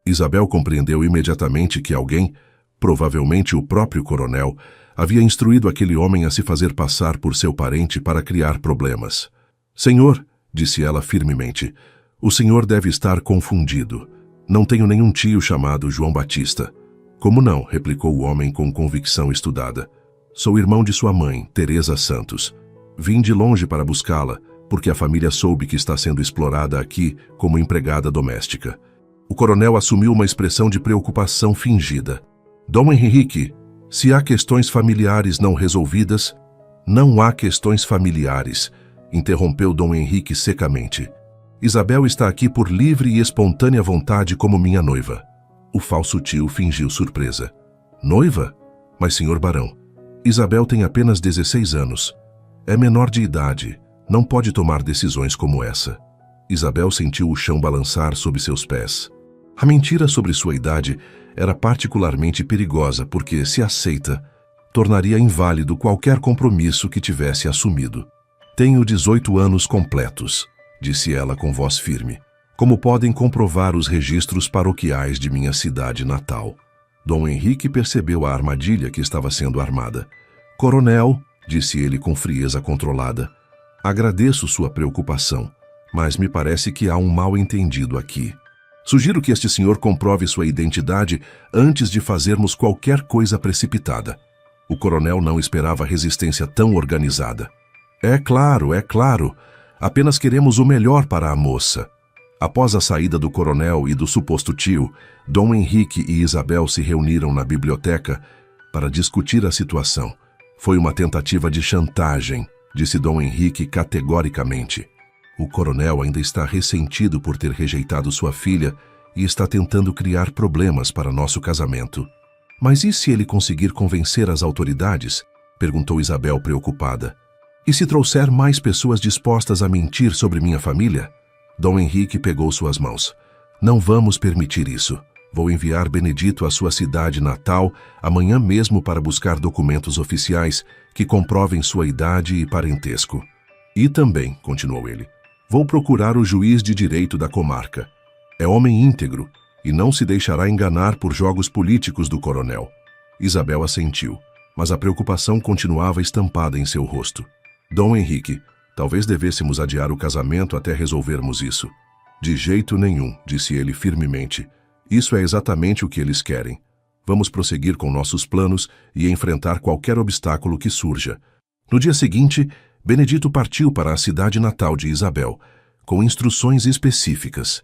Isabel compreendeu imediatamente que alguém, provavelmente o próprio coronel, havia instruído aquele homem a se fazer passar por seu parente para criar problemas. Senhor, disse ela firmemente, o senhor deve estar confundido. Não tenho nenhum tio chamado João Batista. Como não? Replicou o homem com convicção estudada. Sou irmão de sua mãe, Teresa Santos. Vim de longe para buscá-la, porque a família soube que está sendo explorada aqui como empregada doméstica. O coronel assumiu uma expressão de preocupação fingida. Dom Henrique, se há questões familiares não resolvidas... Não há questões familiares, interrompeu Dom Henrique secamente. Isabel está aqui por livre e espontânea vontade como minha noiva. O falso tio fingiu surpresa. Noiva? Mas, senhor barão, Isabel tem apenas 16 anos. É menor de idade, não pode tomar decisões como essa. Isabel sentiu o chão balançar sob seus pés. A mentira sobre sua idade era particularmente perigosa porque, se aceita, tornaria inválido qualquer compromisso que tivesse assumido. Tenho 18 anos completos, disse ela com voz firme, como podem comprovar os registros paroquiais de minha cidade natal. Dom Henrique percebeu a armadilha que estava sendo armada. Coronel, disse ele com frieza controlada, agradeço sua preocupação, mas me parece que há um mal-entendido aqui. Sugiro que este senhor comprove sua identidade antes de fazermos qualquer coisa precipitada. O coronel não esperava resistência tão organizada. É claro. Apenas queremos o melhor para a moça. Após a saída do coronel e do suposto tio, Dom Henrique e Isabel se reuniram na biblioteca para discutir a situação. Foi uma tentativa de chantagem, disse Dom Henrique categoricamente. O coronel ainda está ressentido por ter rejeitado sua filha e está tentando criar problemas para nosso casamento. Mas e se ele conseguir convencer as autoridades? Perguntou Isabel preocupada. E se trouxer mais pessoas dispostas a mentir sobre minha família? Dom Henrique pegou suas mãos. Não vamos permitir isso. Vou enviar Benedito à sua cidade natal amanhã mesmo para buscar documentos oficiais que comprovem sua idade e parentesco. E também, continuou ele, vou procurar o juiz de direito da comarca. É homem íntegro e não se deixará enganar por jogos políticos do coronel. Isabel assentiu, mas a preocupação continuava estampada em seu rosto. Dom Henrique, talvez devêssemos adiar o casamento até resolvermos isso. De jeito nenhum, disse ele firmemente. Isso é exatamente o que eles querem. Vamos prosseguir com nossos planos e enfrentar qualquer obstáculo que surja. No dia seguinte, Benedito partiu para a cidade natal de Isabel, com instruções específicas.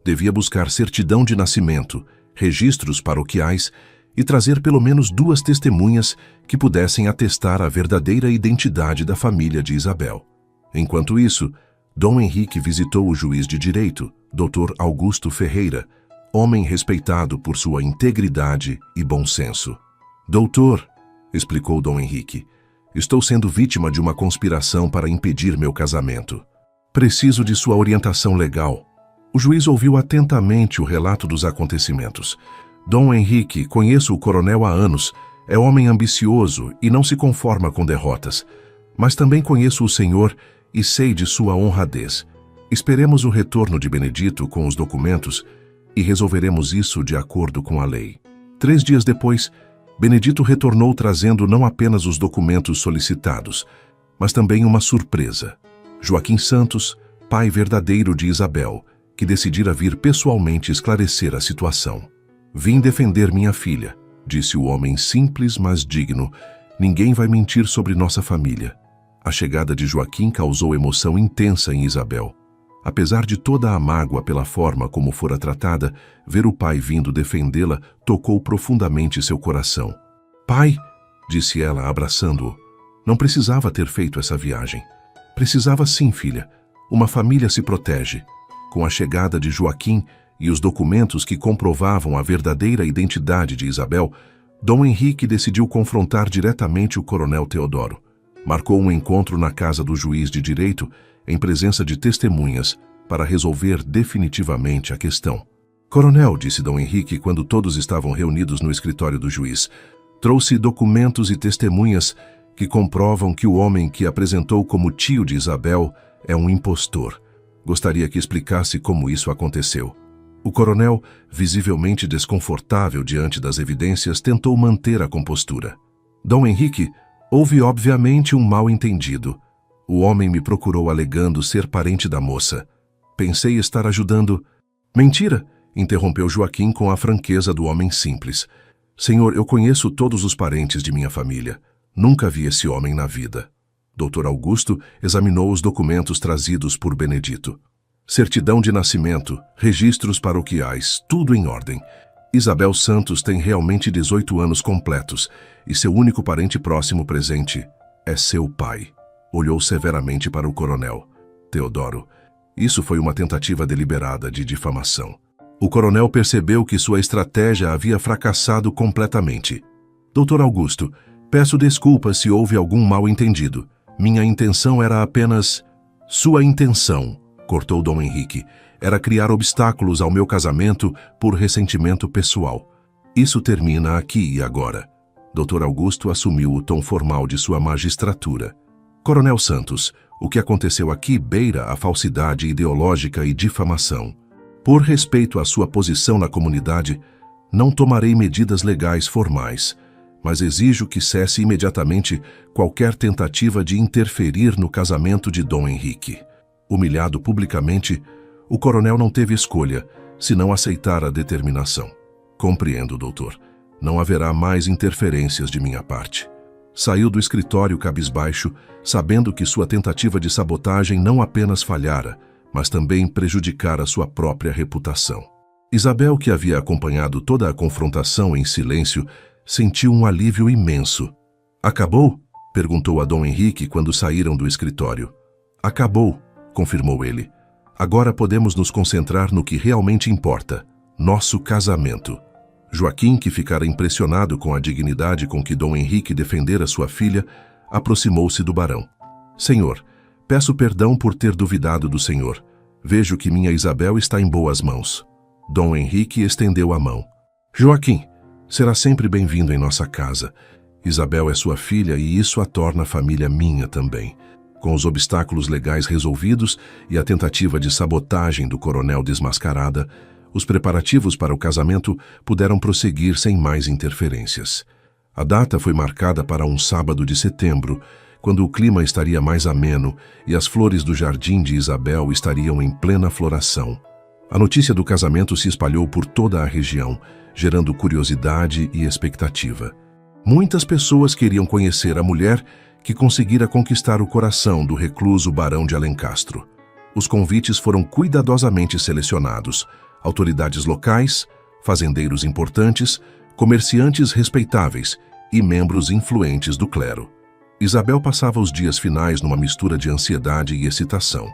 Devia buscar certidão de nascimento, registros paroquiais e trazer pelo menos 2 testemunhas que pudessem atestar a verdadeira identidade da família de Isabel. Enquanto isso, Dom Henrique visitou o juiz de direito, Dr. Augusto Ferreira, homem respeitado por sua integridade e bom senso. Doutor, explicou Dom Henrique, estou sendo vítima de uma conspiração para impedir meu casamento. Preciso de sua orientação legal. O juiz ouviu atentamente o relato dos acontecimentos. Dom Henrique, conheço o coronel há anos, é homem ambicioso e não se conforma com derrotas. Mas também conheço o senhor e sei de sua honradez. Esperemos o retorno de Benedito com os documentos e resolveremos isso de acordo com a lei. 3 dias depois, Benedito retornou trazendo não apenas os documentos solicitados, mas também uma surpresa. Joaquim Santos, pai verdadeiro de Isabel, que decidira vir pessoalmente esclarecer a situação. Vim defender minha filha, disse o homem simples, mas digno. Ninguém vai mentir sobre nossa família. A chegada de Joaquim causou emoção intensa em Isabel. Apesar de toda a mágoa pela forma como fora tratada, ver o pai vindo defendê-la tocou profundamente seu coração. Pai, disse ela, abraçando-o, não precisava ter feito essa viagem. Precisava sim, filha. Uma família se protege. Com a chegada de Joaquim e os documentos que comprovavam a verdadeira identidade de Isabel, Dom Henrique decidiu confrontar diretamente o coronel Teodoro. Marcou um encontro na casa do juiz de direito, em presença de testemunhas, para resolver definitivamente a questão. Coronel, disse Dom Henrique quando todos estavam reunidos no escritório do juiz, trouxe documentos e testemunhas que comprovam que o homem que apresentou como tio de Isabel é um impostor. Gostaria que explicasse como isso aconteceu. O coronel, visivelmente desconfortável diante das evidências, tentou manter a compostura. Dom Henrique, houve obviamente um mal-entendido. O homem me procurou alegando ser parente da moça. Pensei estar ajudando... Mentira! Interrompeu Joaquim com a franqueza do homem simples. Senhor, eu conheço todos os parentes de minha família. Nunca vi esse homem na vida. Dr. Augusto examinou os documentos trazidos por Benedito. Certidão de nascimento, registros paroquiais, tudo em ordem. Isabel Santos tem realmente 18 anos completos e seu único parente próximo presente é seu pai. Olhou severamente para o coronel. Teodoro, isso foi uma tentativa deliberada de difamação. O coronel percebeu que sua estratégia havia fracassado completamente. Dr. Augusto, peço desculpas se houve algum mal-entendido. Minha intenção era apenas... Sua intenção, cortou Dom Henrique, era criar obstáculos ao meu casamento por ressentimento pessoal. Isso termina aqui e agora. Dr. Augusto assumiu o tom formal de sua magistratura. Coronel Santos, o que aconteceu aqui beira a falsidade ideológica e difamação. Por respeito à sua posição na comunidade, não tomarei medidas legais formais, mas exijo que cesse imediatamente qualquer tentativa de interferir no casamento de Dom Henrique. Humilhado publicamente, o coronel não teve escolha, senão aceitar a determinação. Compreendo, doutor. Não haverá mais interferências de minha parte. Saiu do escritório cabisbaixo, sabendo que sua tentativa de sabotagem não apenas falhara, mas também prejudicara sua própria reputação. Isabel, que havia acompanhado toda a confrontação em silêncio, sentiu um alívio imenso. Acabou? Perguntou a Dom Henrique quando saíram do escritório. Acabou, confirmou ele. Agora podemos nos concentrar no que realmente importa, nosso casamento. Joaquim, que ficara impressionado com a dignidade com que Dom Henrique defendera sua filha, aproximou-se do barão. Senhor, peço perdão por ter duvidado do senhor. Vejo que minha Isabel está em boas mãos. Dom Henrique estendeu a mão. Joaquim, será sempre bem-vindo em nossa casa. Isabel é sua filha e isso a torna família minha também. Com os obstáculos legais resolvidos e a tentativa de sabotagem do coronel desmascarada, os preparativos para o casamento puderam prosseguir sem mais interferências. A data foi marcada para um sábado de setembro, quando o clima estaria mais ameno e as flores do jardim de Isabel estariam em plena floração. A notícia do casamento se espalhou por toda a região, gerando curiosidade e expectativa. Muitas pessoas queriam conhecer a mulher que conseguira conquistar o coração do recluso barão de Alencastro. Os convites foram cuidadosamente selecionados. Autoridades locais, fazendeiros importantes, comerciantes respeitáveis e membros influentes do clero. Isabel passava os dias finais numa mistura de ansiedade e excitação.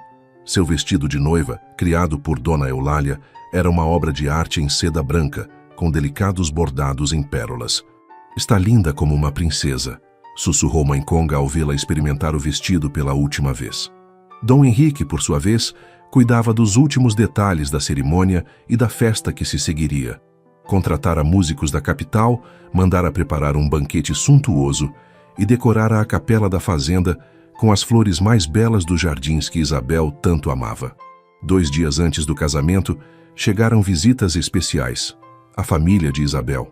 Seu vestido de noiva, criado por Dona Eulália, era uma obra de arte em seda branca, com delicados bordados em pérolas. Está linda como uma princesa, sussurrou Mãe Conga ao vê-la experimentar o vestido pela última vez. Dom Henrique, por sua vez, cuidava dos últimos detalhes da cerimônia e da festa que se seguiria. Contratara músicos da capital, mandara preparar um banquete suntuoso e decorara a capela da fazenda com as flores mais belas dos jardins que Isabel tanto amava. 2 dias antes do casamento, chegaram visitas especiais. A família de Isabel.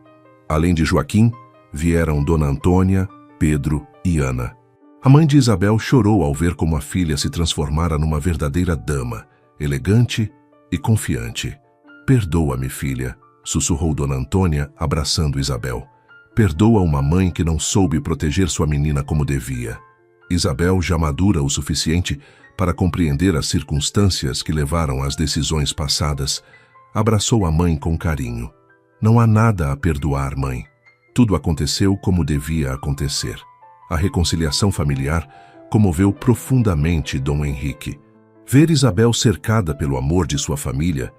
Além de Joaquim, vieram Dona Antônia, Pedro e Ana. A mãe de Isabel chorou ao ver como a filha se transformara numa verdadeira dama, elegante e confiante. Perdoa-me, filha, sussurrou Dona Antônia, abraçando Isabel. Perdoa uma mãe que não soube proteger sua menina como devia. Isabel, já madura o suficiente para compreender as circunstâncias que levaram às decisões passadas, abraçou a mãe com carinho. Não há nada a perdoar, mãe. Tudo aconteceu como devia acontecer. A reconciliação familiar comoveu profundamente Dom Henrique. Ver Isabel cercada pelo amor de sua família,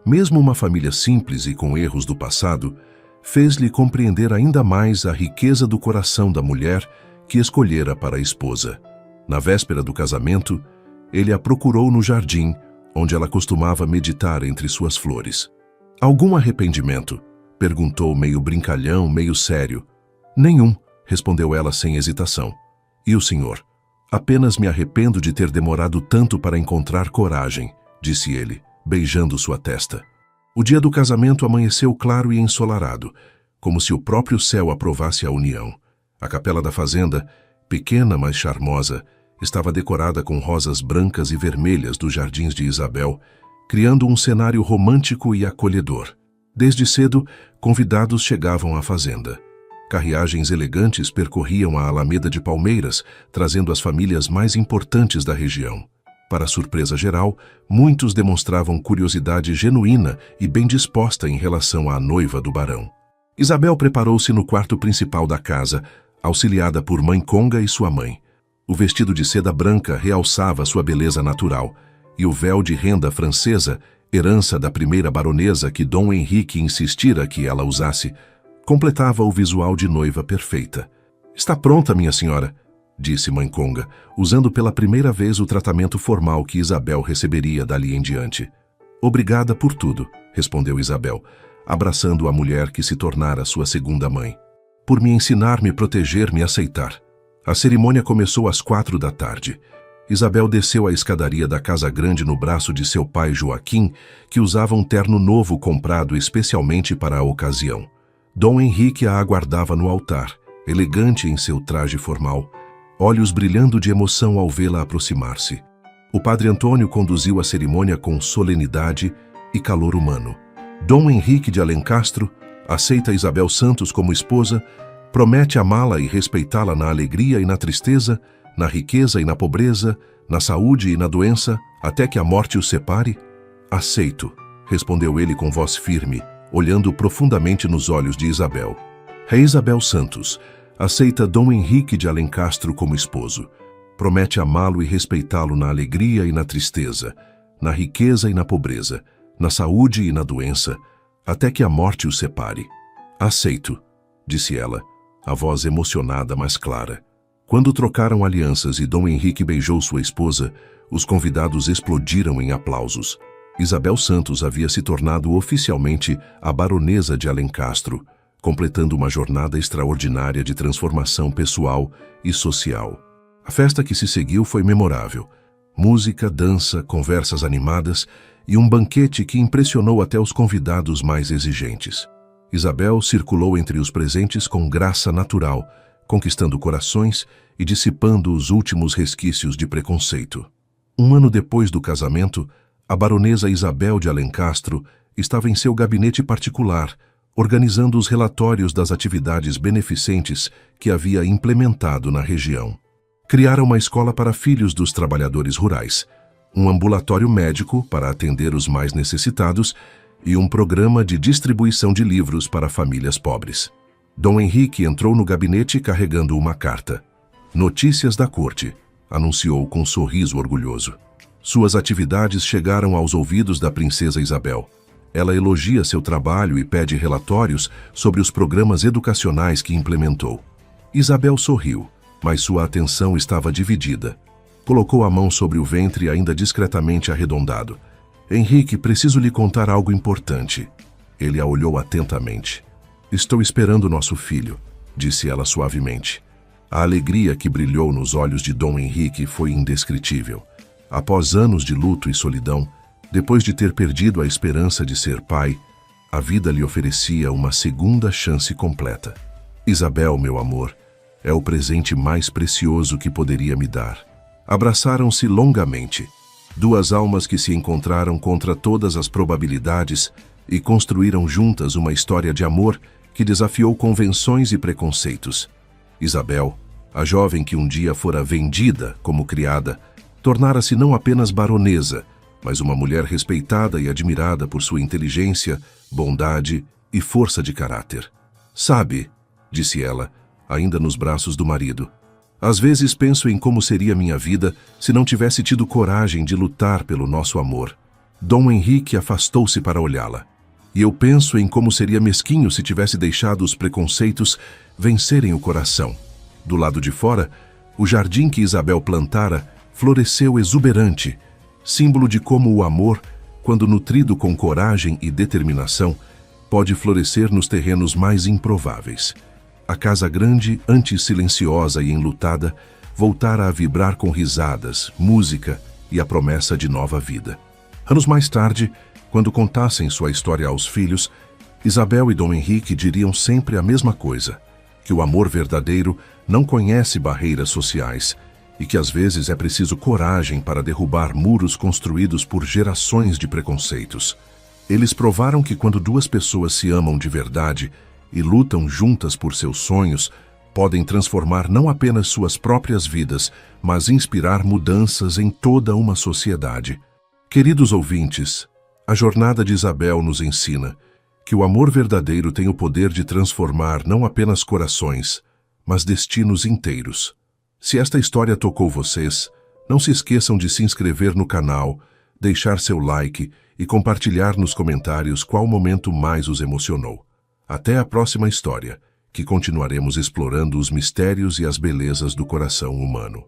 mesmo uma família simples e com erros do passado, fez-lhe compreender ainda mais a riqueza do coração da mulher que escolhera para a esposa. Na véspera do casamento, ele a procurou no jardim, onde ela costumava meditar entre suas flores. Algum arrependimento? Perguntou meio brincalhão, meio sério. Nenhum, respondeu ela sem hesitação. E o senhor? Apenas me arrependo de ter demorado tanto para encontrar coragem, disse ele, beijando sua testa. O dia do casamento amanheceu claro e ensolarado, como se o próprio céu aprovasse a união. A capela da fazenda, pequena mas charmosa, estava decorada com rosas brancas e vermelhas dos jardins de Isabel, criando um cenário romântico e acolhedor. Desde cedo, convidados chegavam à fazenda. Carruagens elegantes percorriam a Alameda de Palmeiras, trazendo as famílias mais importantes da região. Para surpresa geral, muitos demonstravam curiosidade genuína e bem disposta em relação à noiva do barão. Isabel preparou-se no quarto principal da casa, auxiliada por Mãe Conga e sua mãe. O vestido de seda branca realçava sua beleza natural, e o véu de renda francesa, herança da primeira baronesa que Dom Henrique insistira que ela usasse, completava o visual de noiva perfeita. "Está pronta, minha senhora", disse Mãe Conga, usando pela primeira vez o tratamento formal que Isabel receberia dali em diante. "Obrigada por tudo", respondeu Isabel, abraçando a mulher que se tornara sua segunda mãe. "Por me ensinar-me, proteger-me e aceitar." A cerimônia começou às 4 da tarde. Isabel desceu a escadaria da casa grande no braço de seu pai Joaquim, que usava um terno novo comprado especialmente para a ocasião. Dom Henrique a aguardava no altar, elegante em seu traje formal, olhos brilhando de emoção ao vê-la aproximar-se. O padre Antônio conduziu a cerimônia com solenidade e calor humano. Dom Henrique de Alencastro aceita Isabel Santos como esposa, promete amá-la e respeitá-la na alegria e na tristeza, na riqueza e na pobreza, na saúde e na doença, até que a morte os separe? "Aceito", respondeu ele com voz firme, olhando profundamente nos olhos de Isabel. Rei Isabel Santos aceita Dom Henrique de Alencastro como esposo. Promete amá-lo e respeitá-lo na alegria e na tristeza, na riqueza e na pobreza, na saúde e na doença, até que a morte os separe. "Aceito", disse ela, a voz emocionada mas clara. Quando trocaram alianças e Dom Henrique beijou sua esposa, os convidados explodiram em aplausos. Isabel Santos havia se tornado oficialmente a baronesa de Alencastro, completando uma jornada extraordinária de transformação pessoal e social. A festa que se seguiu foi memorável. Música, dança, conversas animadas e um banquete que impressionou até os convidados mais exigentes. Isabel circulou entre os presentes com graça natural, conquistando corações e dissipando os últimos resquícios de preconceito. Um ano depois do casamento, a baronesa Isabel de Alencastro estava em seu gabinete particular, organizando os relatórios das atividades beneficentes que havia implementado na região. Criara uma escola para filhos dos trabalhadores rurais, um ambulatório médico para atender os mais necessitados e um programa de distribuição de livros para famílias pobres. Dom Henrique entrou no gabinete carregando uma carta. "Notícias da corte", anunciou com um sorriso orgulhoso. Suas atividades chegaram aos ouvidos da princesa Isabel. Ela elogia seu trabalho e pede relatórios sobre os programas educacionais que implementou. Isabel sorriu, mas sua atenção estava dividida. Colocou a mão sobre o ventre ainda discretamente arredondado. "Henrique, preciso lhe contar algo importante." Ele a olhou atentamente. "Estou esperando nosso filho", disse ela suavemente. A alegria que brilhou nos olhos de Dom Henrique foi indescritível. Após anos de luto e solidão, depois de ter perdido a esperança de ser pai, a vida lhe oferecia uma segunda chance completa. "Isabel, meu amor, é o presente mais precioso que poderia me dar." Abraçaram-se longamente, duas almas que se encontraram contra todas as probabilidades e construíram juntas uma história de amor que desafiou convenções e preconceitos. Isabel, a jovem que um dia fora vendida como criada, tornara-se não apenas baronesa, mas uma mulher respeitada e admirada por sua inteligência, bondade e força de caráter. "Sabe", disse ela, ainda nos braços do marido, "às vezes penso em como seria minha vida se não tivesse tido coragem de lutar pelo nosso amor." Dom Henrique afastou-se para olhá-la. "E eu penso em como seria mesquinho se tivesse deixado os preconceitos vencerem o coração." Do lado de fora, o jardim que Isabel plantara floresceu exuberante, símbolo de como o amor, quando nutrido com coragem e determinação, pode florescer nos terrenos mais improváveis. A casa grande, antes silenciosa e enlutada, voltara a vibrar com risadas, música e a promessa de nova vida. Anos mais tarde, quando contassem sua história aos filhos, Isabel e Dom Henrique diriam sempre a mesma coisa, que o amor verdadeiro não conhece barreiras sociais e que às vezes é preciso coragem para derrubar muros construídos por gerações de preconceitos. Eles provaram que quando duas pessoas se amam de verdade e lutam juntas por seus sonhos, podem transformar não apenas suas próprias vidas, mas inspirar mudanças em toda uma sociedade. Queridos ouvintes, a jornada de Isabel nos ensina que o amor verdadeiro tem o poder de transformar não apenas corações, mas destinos inteiros. Se esta história tocou vocês, não se esqueçam de se inscrever no canal, deixar seu like e compartilhar nos comentários qual momento mais os emocionou. Até a próxima história, que continuaremos explorando os mistérios e as belezas do coração humano.